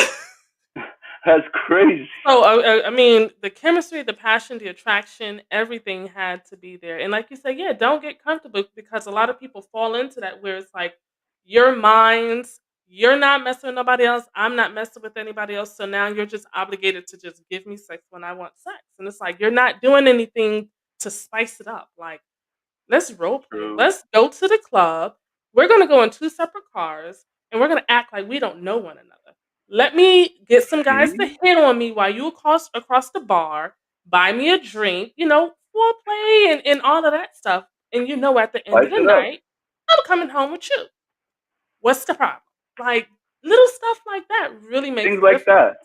That's crazy. So I mean, the chemistry, the passion, the attraction, everything had to be there. And like you said, yeah, don't get comfortable because a lot of people fall into that where it's like you're mine, you're not messing with nobody else, I'm not messing with anybody else. So now you're just obligated to just give me sex when I want sex. And it's like you're not doing anything to spice it up. Like, let's role play. True. Let's go to the club. We're gonna go in 2 separate cars and we're gonna act like we don't know one another. Let me get some guys to See? hit on me while you across the bar, buy me a drink, foreplay and all of that stuff. And at the end Spice of the it up. night, I'm coming home with you. What's the problem? Like little stuff like that really makes Things a like difference.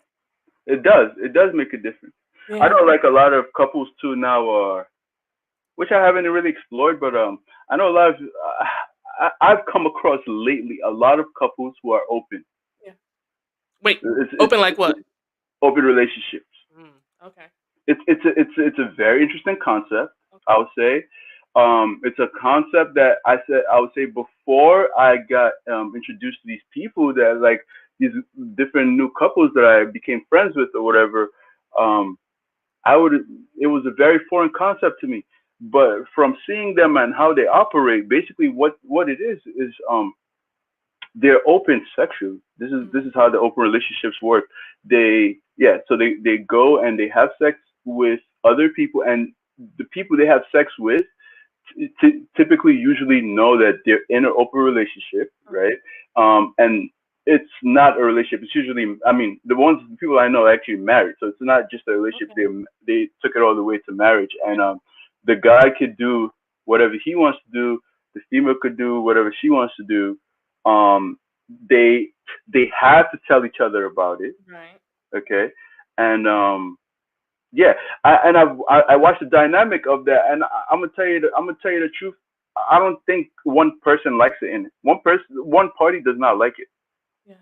that. It does. It does make a difference. I Yeah. know, like a lot of couples too now are, which I haven't really explored, but I know a lot of. I've come across lately a lot of couples who are open. Yeah. Wait, It's open like what? open relationships. Mm, okay. It's a very interesting concept. Okay. I would say. It's a concept that I would say before I got introduced to these people that like these different new couples that I became friends with or whatever. Um, I would it was a very foreign concept to me. But from seeing them and how they operate, basically what it is they're open sexually. This is how the open relationships work. So they go and they have sex with other people, and the people they have sex with typically usually know that they're in an open relationship, Okay. right? And it's not a relationship. It's usually, I mean, the people I know are actually married, so it's not just a relationship. Okay. They took it all the way to marriage, and the guy could do whatever he wants to do. The female could do whatever she wants to do. Um, they they have to tell each other about it, Right. okay? And yeah, I watched the dynamic of that, and I'm gonna tell you the truth. I don't think one person likes it in it. One party does not like it. Yeah.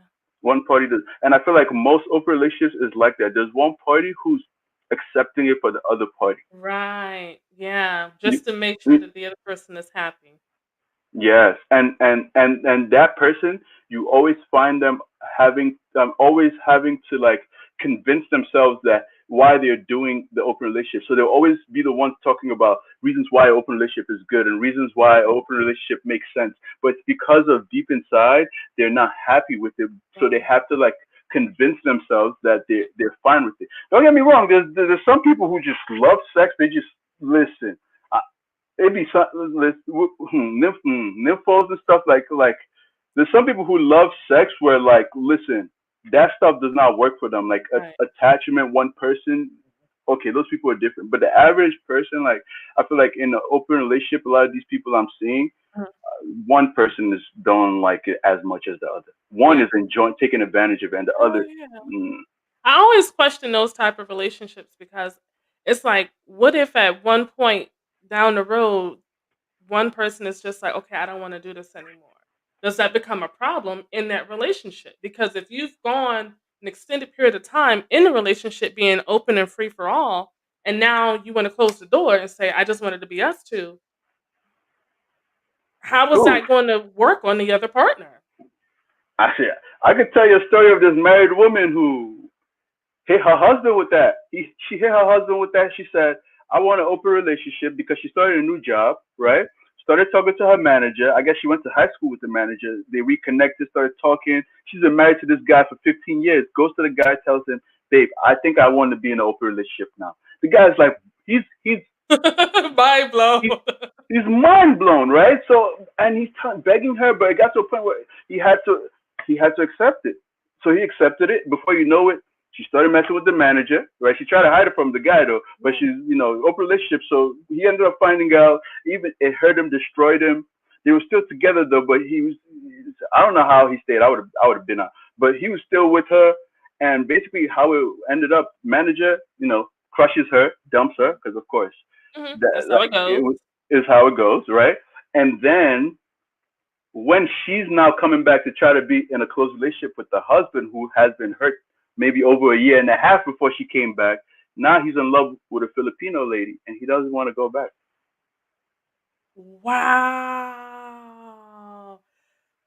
One party does, and I feel like most open relationships is like that. There's one party who's accepting it for the other party. Right. Yeah. You, Just to make sure mm, that the other person is happy. yes, and that person, you always find them always having to like convince themselves that why they're doing the open relationship. So they'll always be the ones talking about reasons why open relationship is good and reasons why open relationship makes sense. But it's because of deep inside they're not happy with it, so they Right. have to like convince themselves that they're fine with it. Don't get me wrong. There's some people who just love sex. They just listen. It be some nymphos and stuff like there's some people who love sex where like listen, that stuff does not work for them, like Right. attachment one person. Okay, those people are different, but the average person, like I feel like in an open relationship a lot of these people I'm seeing, Mhm. one person is don't like it as much as the other, one Yeah. is enjoying taking advantage of it, and the Oh other yeah. mm, I always question those type of relationships because it's like, what if at one point down the road, one person is just like, okay, I don't want to do this anymore. Does that become a problem in that relationship? Because if you've gone an extended period of time in the relationship being open and free for all, and now you want to close the door and say, I just wanted to be us two, how is oof. that going to work on the other partner? I said I could tell you a story of this married woman who hit her husband with that. She hit her husband with that. She said, I want an open relationship because she started a new job, right? Started talking to her manager. I guess she went to high school with the manager. They reconnected, started talking. She's been married to this guy for 15 years. Goes to the guy, tells him, babe, I think I want to be in an open relationship now. The guy's like, he's Mind blown. He's mind blown, right? So, and he's begging her, but it got to a point where he had to accept it. So he accepted it. Before you know it, she started messing with the manager, right? She tried to hide it from the guy though, but she's, open relationship. So he ended up finding out. Even it hurt him, destroyed him. They were still together though, but he was. I don't know how he stayed. I would have been out, but he was still with her. And basically, how it ended up, manager, crushes her, dumps her, because of course, That's how it goes. Is how it goes, right? And then when she's now coming back to try to be in a close relationship with the husband who has been hurt maybe over a year and a half before she came back, now he's in love with a Filipino lady and he doesn't want to go back. Wow.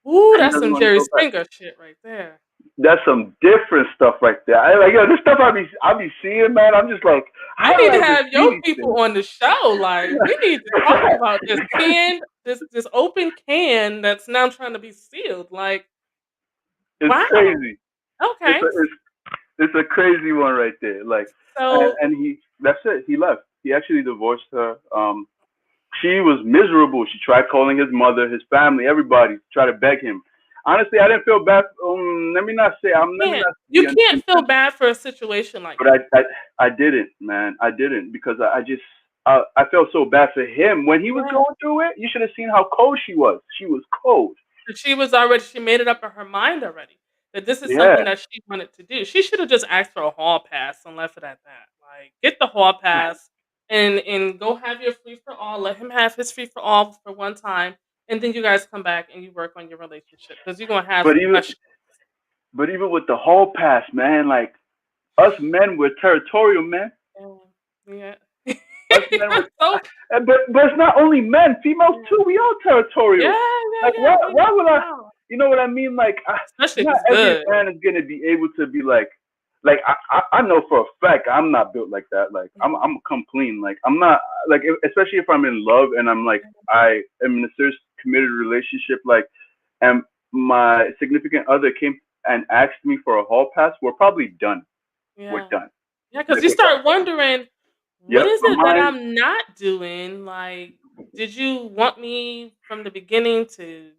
Ooh, And he that's doesn't some want to Jerry go back. Springer shit right there. That's some different stuff right there. This stuff I be seeing, man. I'm just like, I need to have your people on the show. Like, we need to talk about this this open can that's now trying to be sealed. Like, it's wow. crazy. Okay. It's a crazy one right there. Like, so, and that's it. He left. He actually divorced her. She was miserable. She tried calling his mother, his family, everybody, to try to beg him. Honestly, I didn't feel bad. Let me not say. You can't feel bad for a situation like that. But I didn't, man. I didn't because I felt so bad for him when he was going through it. You should have seen how cold she was. She was cold. She made it up in her mind already that this is something that she wanted to do. She should have just asked for a hall pass and left it at that. Like, get the hall pass and go have your free for all. Let him have his free for all for one time, and then you guys come back and you work on your relationship because you're gonna have. But even with the hall pass, man, like us men, we're territorial, man. Yeah. Us men but it's not only men, females too. We all territorial. Why would I? You know what I mean? Like, not every man is gonna be able to be like I know for a fact I'm not built like that. Like I'm come clean. Like I'm not like especially if I'm in love and I'm like I am in a serious committed relationship. Like, and my significant other came and asked me for a hall pass, we're probably done. Yeah. We're done. Yeah, because you start wondering, what is it that I'm not doing? Like, did you want me from the beginning to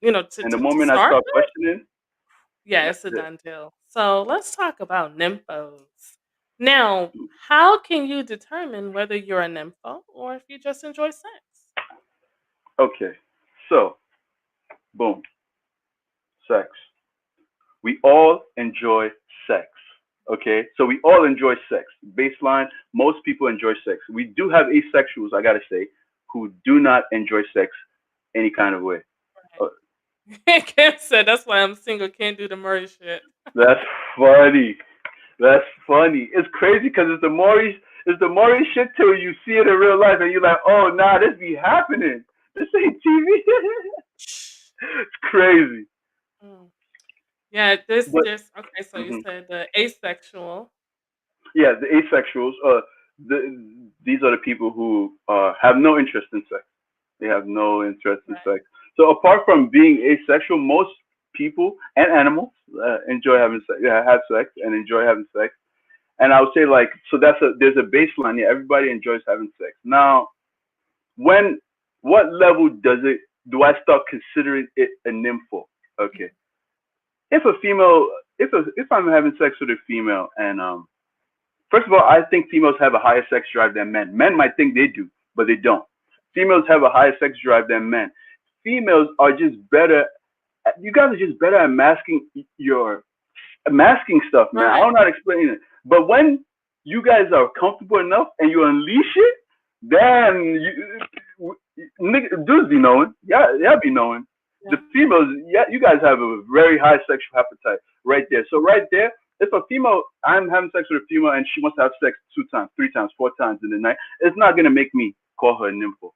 and the moment I start questioning, it's a done deal. So let's talk about nymphos. Now, how can you determine whether you're a nympho or if you just enjoy sex? Okay, so, boom, sex. We all enjoy sex. Okay, so we all enjoy sex. Baseline, most people enjoy sex. We do have asexuals, I gotta say, who do not enjoy sex any kind of way. Kim said that's why I'm single. Can't do the Maury shit. That's funny. That's funny. It's crazy because it's the Maury shit till you see it in real life and you're like, oh nah, this be happening. This ain't TV. It's crazy. Yeah, okay, so you said the asexual. Yeah, the asexuals. These are the people who have no interest in sex. They have no interest in sex. So apart from being asexual, most people and animals enjoy having sex. Yeah, have sex and enjoy having sex. And I would say like, so there's a baseline. Yeah, everybody enjoys having sex. Now, what level do I start considering it a nympho? Okay. If I'm having sex with a female and first of all, I think females have a higher sex drive than men. Men might think they do, but they don't. Females have a higher sex drive than men. Females are just better. You guys are just better at masking stuff, man. Right. I don't know how to explain it. But when you guys are comfortable enough and you unleash it, then dudes be knowing. Yeah, be knowing. Yeah. The females, you guys have a very high sexual appetite right there. So right there, if I'm having sex with a female and she wants to have sex 2 times, 3 times, 4 times in the night, it's not gonna make me call her a nympho.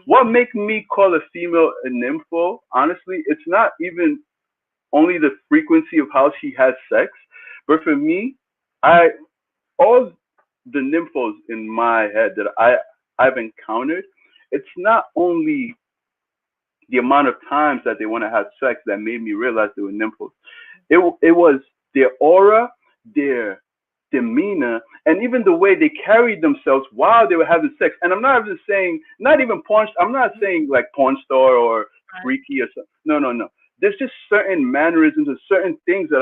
What makes me call a female a nympho, honestly, it's not even only the frequency of how she has sex, but for me, all the nymphos in my head that I've encountered, it's not only the amount of times that they want to have sex that made me realize they were nymphos. It was their aura, their demeanor, and even the way they carried themselves while they were having sex. And I'm not even saying, not even porn. I'm not saying like porn star or Right. freaky or something. No, no, no. There's just certain mannerisms and certain things that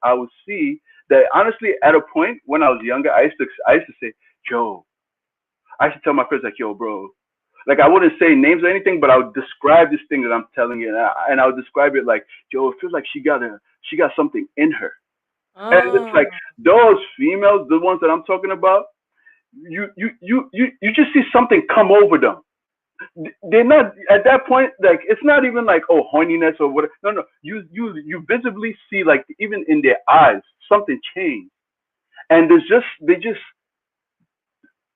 I would see that honestly, at a point when I was younger, I used to say, Joe. I used to tell my friends like, yo, bro. Like I wouldn't say names or anything, but I would describe this thing that I'm telling you, and I would describe it like, Joe, it feels like she got something in her. And it's Oh, like those females, the ones that I'm talking about, you just see something come over them. They're not at that point. Like it's not even like oh horniness or what. No, no. You visibly see like even in their eyes something change, and they just.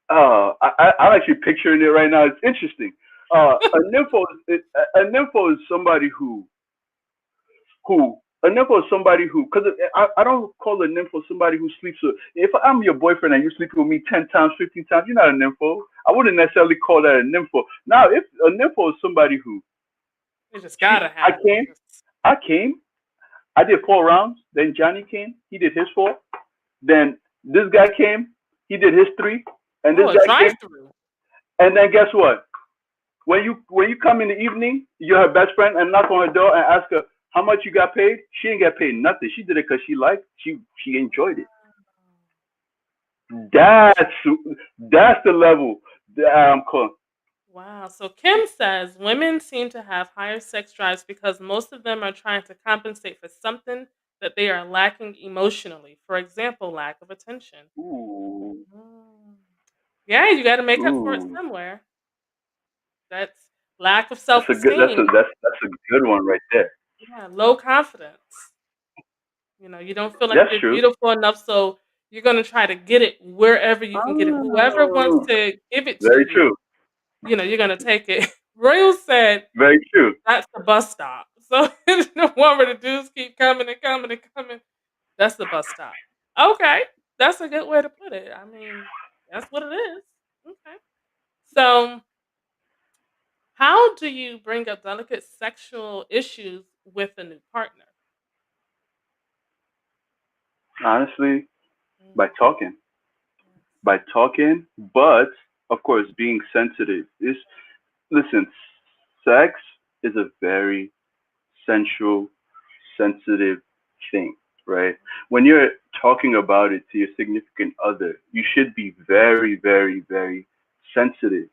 I'm actually picturing it right now. It's interesting. A nympho is somebody who a nympho is somebody who because I don't call a nympho somebody who sleeps with. If I'm your boyfriend and you sleep with me 10 times, 15 times, you're not a nympho. I wouldn't necessarily call that a nympho. Now, if a nympho is somebody who you just gotta I have came, it. I came, I did 4 rounds, then Johnny came, he did his 4, then this guy came, he did his 3, and this Oh, a guy came, drive-through. and then guess what? When you come in the evening, you're her best friend and knock on her door and ask her how much you got paid. She didn't get paid nothing. She did it because she enjoyed it. That's that's the level that I'm calling. Wow. So Kim says women seem to have higher sex drives because most of them are trying to compensate for something that they are lacking emotionally. For example, lack of attention. Ooh, Mm. Yeah, you got to make up for it ooh, somewhere. That's lack of that's a good self-esteem. that's a good one right there. Yeah, low confidence. You don't feel like That's you're true. beautiful enough, so you're gonna try to get it wherever you can get it. Whoever wants Oh, to give it to very you, true. you're gonna take it. Royal said Very true. that's the bus stop. So the one where the dudes keep coming and coming and coming. That's the bus stop. Okay, that's a good way to put it. I mean, that's what it is. Okay. So, how do you bring up delicate sexual issues with a new partner? Honestly, Mm, by talking. yes. By talking, but of course being sensitive. Is listen, sex is a very sensual, sensitive thing, right? When you're talking about it to your significant other, you should be very, very, very sensitive.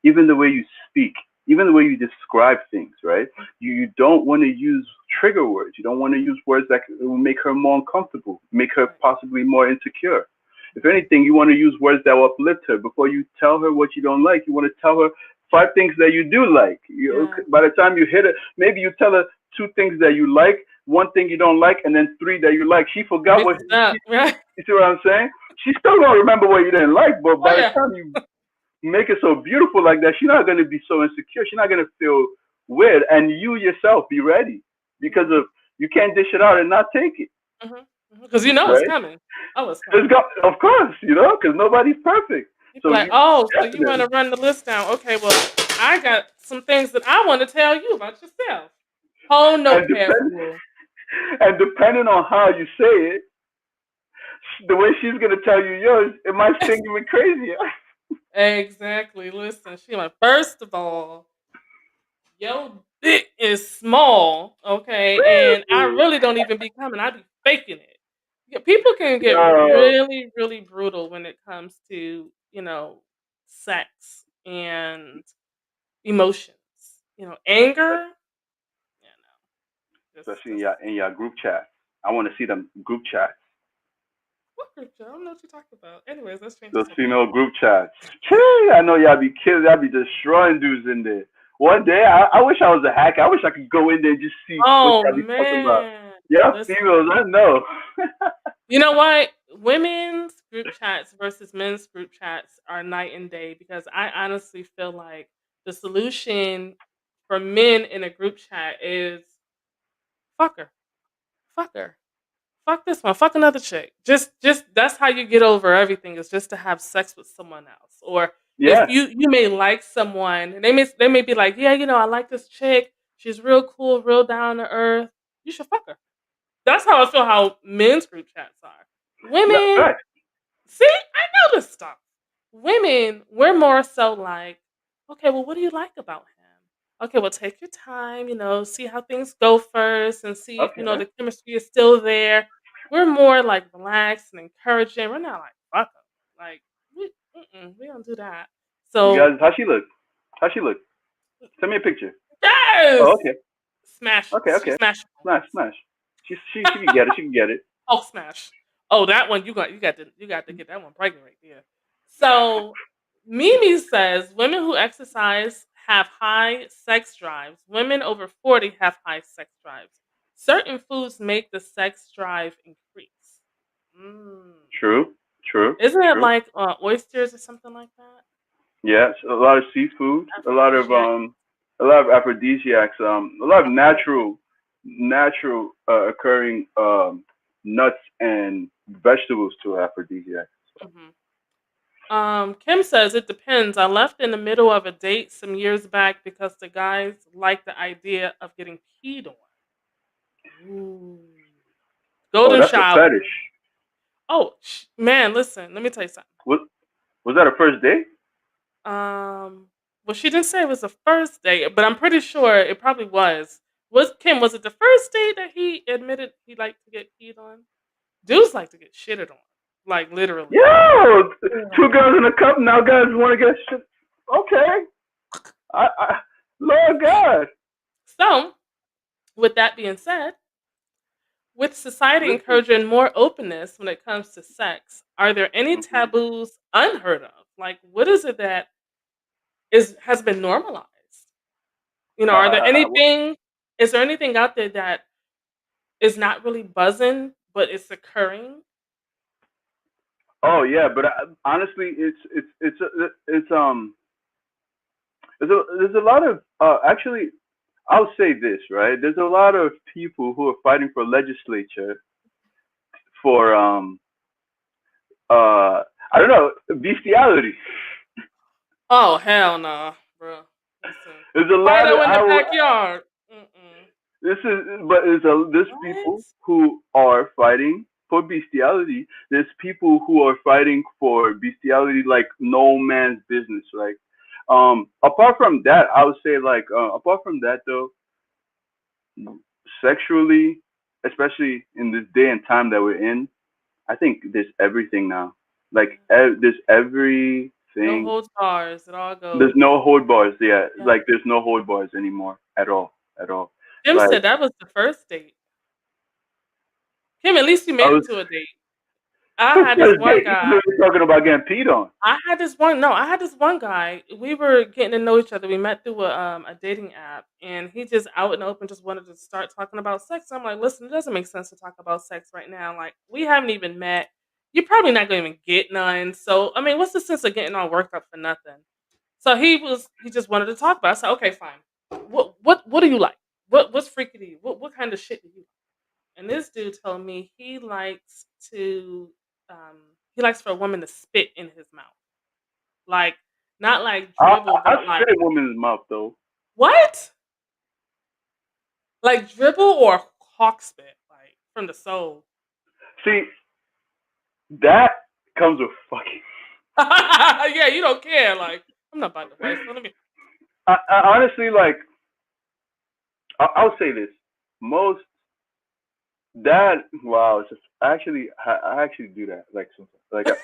Even the way you speak, even the way you describe things, right? You don't want to use trigger words. You don't want to use words that will make her more uncomfortable, make her Right. possibly more insecure. If anything, you want to use words that will uplift her. Before you tell her what you don't like, you want to tell her 5 things that you do like. Yeah. By the time you hit it, maybe you tell her 2 things that you like, 1 thing you don't like, and then 3 that you like. She forgot Mix what it up, right? you see what I'm saying? She's still gonna remember what you didn't like, but Oh by the yeah. time you make it so beautiful like that, she's not gonna be so insecure. She's not gonna feel weird, and you yourself be ready because Mhm. of you can't dish it out and not take it, Mhm. Because you know it's right? coming. Oh, it's It's coming. got, of course, because nobody's perfect. You be So like, you oh, so you want definitely, to run the list down? Okay, well, I got some things that I want to tell you about yourself. Whole and notepad full. depending on how you say it, the way she's gonna tell you yours, it might sting even crazier. Exactly. Listen, she like, first of all, your dick is small, okay, and I really don't even be coming. I be faking it. Yeah, people can get Yo, really, really brutal when it comes to sex and emotions. Anger. You especially just in your group chat. I want to see them group chats. what group chat? I don't know what you're talking about. Anyways, let's change the Those subject. female group chats. Chee, I know y'all be killing, y'all be destroying dudes in there. One day, I wish I was a hacker. I wish I could go in there and just see what Oh y'all be talking about. man, Yeah, listen. females, I know. You know what? Women's group chats versus men's group chats are night and day because I honestly feel like the solution for men in a group chat is fuck her, fuck her, fuck this one, fuck another chick. Just that's how you get over everything is just to have sex with someone else. Or if Yeah, you may like someone, and they may be like, yeah, I like this chick. She's real cool, real down to earth. You should fuck her. That's how I feel how men's group chats are. no, Women, fact. See, I know this stuff. Women, we're more so like, okay, well, what do you like about him? Okay, well, take your time, see how things go first and see if, Okay. the chemistry is still there. We're more like relaxed and encouraging. We're not like, fuck 'em. Like, we don't do that. You So, guys, how she look? How she look? Send me a picture. yes! Oh, okay. Smash. Okay, okay. Smash. Smash, smash. She can get it. She can get it. Oh, smash. Oh, that one you got to get that one pregnant right there. So Mimi says women who exercise have high sex drives. Women over 40 have high sex drives. Certain foods make the sex drive increase. Mm. True, true, Isn't it true. like oysters or something like that? Yes, a lot of seafood, Aphrodisiac. a lot of aphrodisiacs, a lot of natural occurring nuts and vegetables to aphrodisiacs. Mhm. Kim says it depends. I left in the middle of a date some years back because the guys like the idea of getting peed on. Ooh. Oh, Golden that's a shower. fetish. Oh man, listen. Let me tell you something. Was that a first date? Well, she didn't say it was the first date, but I'm pretty sure it probably was. Was Kim? Was it the first date that he admitted he liked to get peed on? Dudes like to get shitted on, like literally. Yo, Yeah. two girls in a cup. Now guys want to get shit. Okay, I Lord God. So, with that being said, with society Listen, encouraging more openness when it comes to sex, are there any hmm taboos unheard of? Like, what is it that has been normalized? Are there uh, anything? Is there anything out there that is not really buzzing, but it's occurring? oh yeah, but honestly, there's a lot of actually I'll say this, right? There's a lot of people who are fighting for legislature for I don't know, bestiality. Oh hell no, bro. Listen, There's a lot of Fido in the backyard. Mm-mm. this is but there's What? people who are fighting for bestiality. There's people who are fighting for bestiality like no man's business. Like apart from that, I would say like apart from that though, sexually, especially in this day and time that we're in, I think there's everything now. Like there's No everything. holds bars. It all There's goes. no hold bars. Yeah, Yeah. like there's no hold bars anymore at all. At all. Kim Like said that was the first date. Kim, at least you I made it was to a date. I first had this one date. guy. You were talking about getting peed on. I had this one guy. We were getting to know each other. We met through a dating app, and he just out and open just wanted to start talking about sex. I'm like, listen, it doesn't make sense to talk about sex right now. Like, we haven't even met. You're probably not gonna even get none. So, I mean, what's the sense of getting all worked up for nothing? So he just wanted to talk about it. I said, okay, fine. What do you like? What's freaky to you? What kind of shit do you like? And this dude told me he likes for a woman to spit in his mouth. Like, not like dribble, I but like spit in women's mouth though. what? Like dribble or hawk spit, like from the soul. See, that comes with fucking. Yeah, you don't care. Like, I'm not about to waste. So let me. I honestly like. I'll say this. Most that wow. It's just actually I actually do that like sometimes.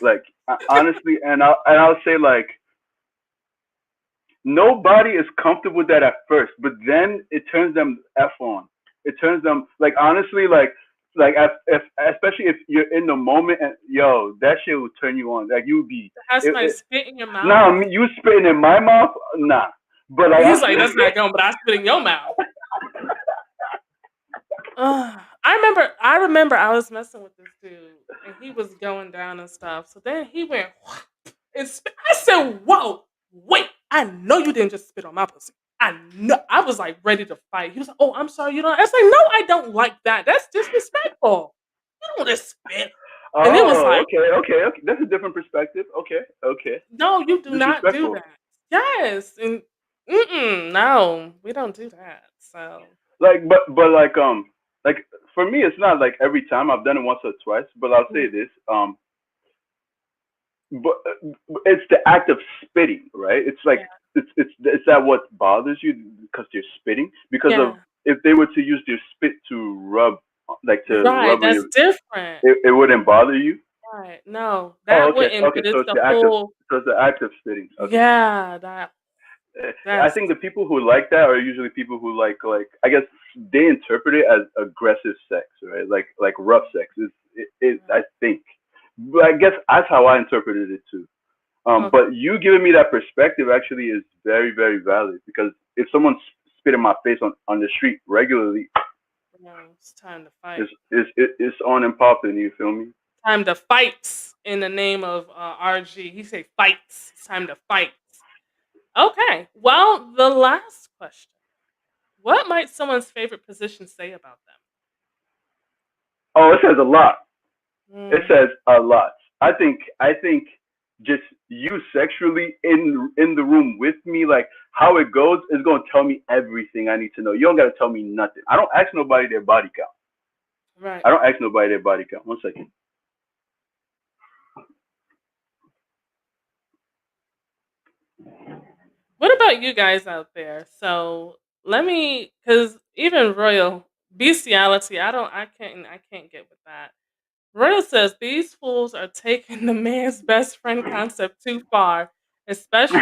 Honestly, and I'll say like nobody is comfortable with that at first, but then it turns them f on. It turns them like honestly if especially if you're in the moment and yo that shit will turn you on. Like you'll be Have it, somebody it, spit in your mouth. nah me you spitting in my mouth nah, but like He's like, that's not going, but I spit in your mouth. I remember I was messing with this dude and he was going down and stuff. So then he went and I said, "Whoa, wait! I know you didn't just spit on my pussy. I know." I was like ready to fight. He was like, "Oh, I'm sorry, you don't." I was like, "No, I don't like that. That's disrespectful. You don't want to spit." And it was oh like, okay that's a different perspective okay "No, you do not do disrespectful that." Yes, and no, we don't do that. So like but like for me it's not like every time I've done it once or twice but I'll say this but it's the act of spitting, right? It's like is that what bothers you because you're spitting? Because of Yeah. if they were to use their spit to rub, like to Right. rub on That's your, different. it wouldn't bother you. Right. No, Oh, that okay, wouldn't, okay. but So it's it's the the act of whole, spitting. Okay. yeah, that I that's think the people who like that are usually people who like I guess they interpret it as aggressive sex, right? Like rough sex is I think. But I guess that's how I interpreted it too. okay. But you giving me that perspective actually is very, very valid because if someone spit in my face on the street regularly, No, it's time to fight. it's on and popping. You feel me? Time to fight in the name of RG. He said fights. It's time to fight. Okay. Well, the last question. What might someone's favorite position say about Oh, it says a lot. It them? says a lot. I think just you sexually in the room with me, like how it goes, is gonna tell me everything I need to know. You don't gotta tell me nothing. I don't ask nobody their body count. Right. I don't ask nobody their body count. One second. What about you guys out there? So let me, because even Royal bestiality, I can't get with that. Royal says these fools are taking the man's best friend concept too far, especially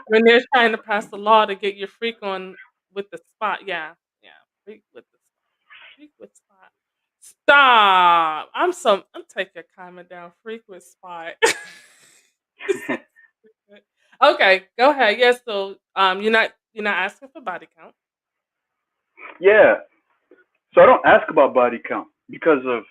when they're trying to pass a law to get your freak on with the spot. Yeah, yeah, freak with the spot. Freak with spot. Stop. I'm taking your comment down. Freak with spot. It's so stupid. Okay, go ahead. Yes, so you're not asking for body count. Yeah. So I don't ask about body count because of,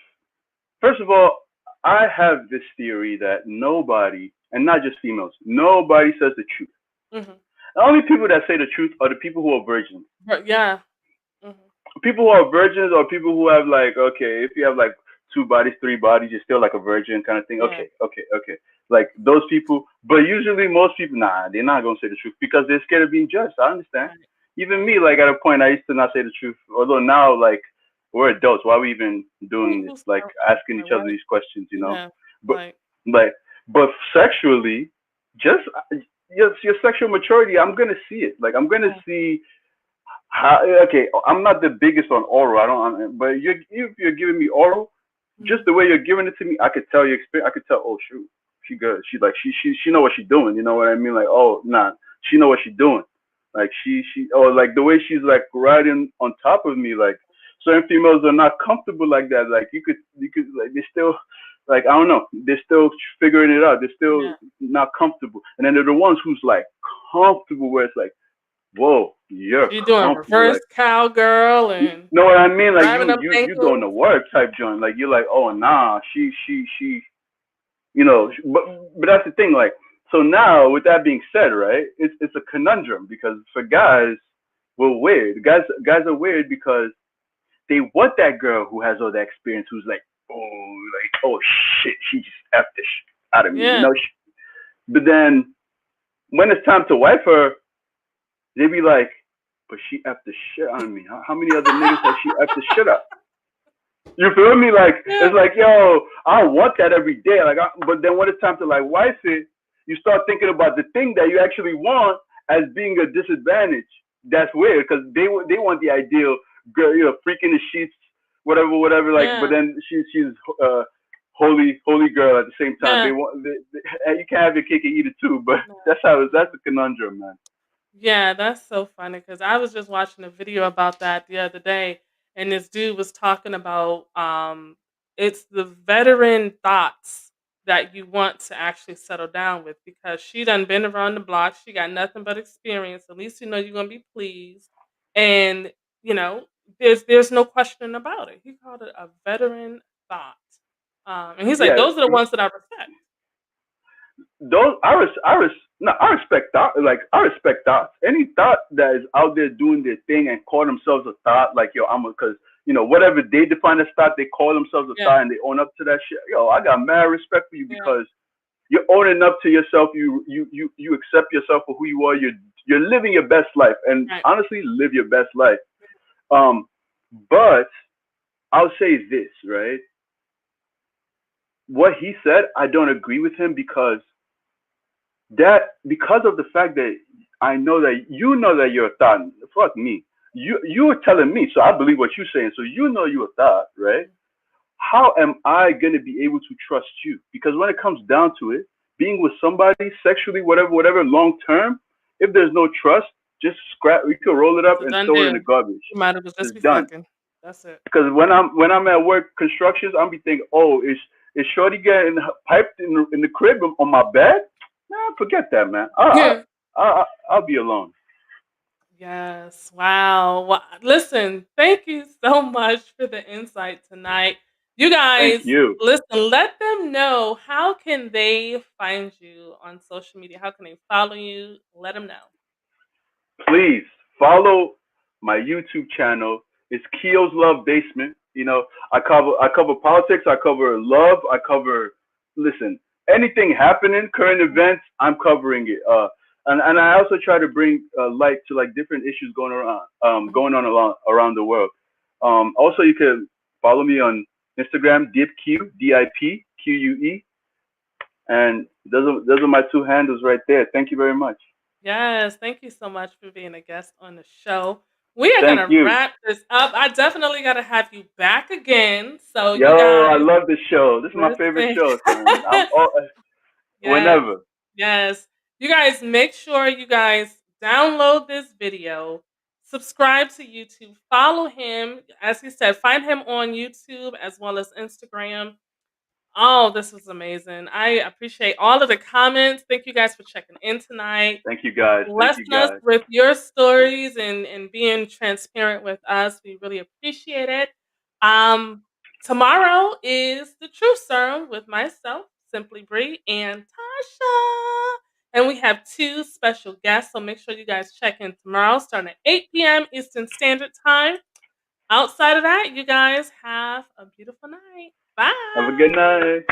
first of all, I have this theory that nobody, and not just females, nobody says the truth. Hmm. The only people that say the truth are the people who are virgins. But yeah. Hmm. People who are virgins or people who have like, okay, if you have like two bodies, three bodies, you're still like a virgin kind of thing. Yeah. Okay. Like those people, but usually most people, nah, they're not gonna say the truth because they're scared of being judged. I understand. Right. Even Right. me, like at a point, I used to not say the truth. Although now, like we're adults, why are we even doing this? Who's Like out asking there? each other What? these questions, you know? Yeah. But Like. like, but sexually, just your sexual maturity, I'm gonna see it. Like I'm gonna Yeah. see how, okay, I'm not the biggest on oral. But if you're giving me oral, just Mhm. the way you're giving it to me, I could tell you experience. I could tell. Oh shoot, she good. She like she know what she's doing. You know what I mean? Like oh nah, she know what she's doing. Like she or like the way she's like riding on top of me. Like certain females are not comfortable like that. Like you could like they're still like I don't know. They're still figuring it out. They're still Yeah. not comfortable. And then they're the ones who's like comfortable where it's like whoa, you're She doing comfortable. reverse Like, cowgirl you and know what I mean? Like grabbing them you doing ankles. the work type joint. Like you're like, oh nah, she. Yeah. But that's the thing. Like, so now with that being said, right? It's a conundrum because for guys, we're weird. Guys are weird because they want that girl who has all that experience, who's like, oh shit, she just effed the shit out of me, you Yeah. know. But then when it's time to wife her, they be like, but she effed the shit out of me. How many other niggas has she effed the shit out? You feel me? Like Yeah. it's like, yo, I don't want that every day. But then when it's time to like wife it, you start thinking about the thing that you actually want as being a disadvantage. That's weird because they want the ideal girl, freaking the sheets, whatever. Like, but Yeah. then she's holy girl at the same time. Yeah. You can't have your cake and eat it too. But No. that's the conundrum, man. Yeah, that's so funny because I was just watching a video about that the other day, and this dude was talking about it's the veteran thoughts that you want to actually settle down with because she done been around the block, she got nothing but experience. At least you know you're gonna be pleased, and you know there's no question about it. He called it a veteran thought, and he's like, Yeah, those are the ones that I respect. those no, I respect thought. Like I respect thoughts. Any thought that is out there doing their thing and call themselves a thought, like yo, because whatever they define as thought, they call themselves a Yeah, thought and they own up to that shit. Yo, I got mad respect for you yeah, because you're owning up to yourself. You accept yourself for who you are. You're living your best life, and right, honestly, live your best life. Um, but I'll say this, right? what he said, I don't agree with him because of the fact that I know that you know that you're a thought. Fuck me. You were telling me, so I believe what you're saying. So you know you're a thought, right? How am I gonna be able to trust you? Because when it comes down to it, being with somebody sexually, whatever, long term, if there's no trust, just scrap. We could roll it up It's a and done throw it in the deal. garbage. You might as well just It's be done. fucking. That's it. Because when I'm at work constructions, I'm be thinking, oh, is Shorty getting piped in the crib on my bed? Nah, forget that, man. I'll be alone. Yes. Wow. Listen, thank you so much for the insight tonight. You Thank guys, you. listen, let them know how can they find you on social media? How can they follow you? Let them know. Please follow my YouTube channel. It's Keo's Love Basement. I cover politics. I cover love. Listen, anything happening, current events. I'm covering it. And I also try to bring light to like different issues Mhm. going on around the world. Also, you can follow me on Instagram, DipQ, DIPQUE, and those are my two handles right there. Thank you very much. Yes, thank you so much for being a guest on the show. We are Thank gonna you. wrap this up. I definitely gotta have you back again. So Yo, you I guys love this show. This is my favorite listen. show, son. Yes, Whenever. yes. You guys make sure you guys download this video, subscribe to YouTube, follow him. As he said, find him on YouTube as well as Instagram. Oh, this was amazing. I appreciate all of the comments. Thank you guys for checking in tonight, Thank you guys. Thank you blessing us guys. with your stories and being transparent with us. We really appreciate it. Um, Tomorrow is the Truth Serum with myself, Simply Bree, and Tasha. And we have two special guests, so make sure you guys check in tomorrow, starting at 8 p.m. Eastern Standard Time. Outside of that, you guys have a beautiful night. Have a good Bye. night.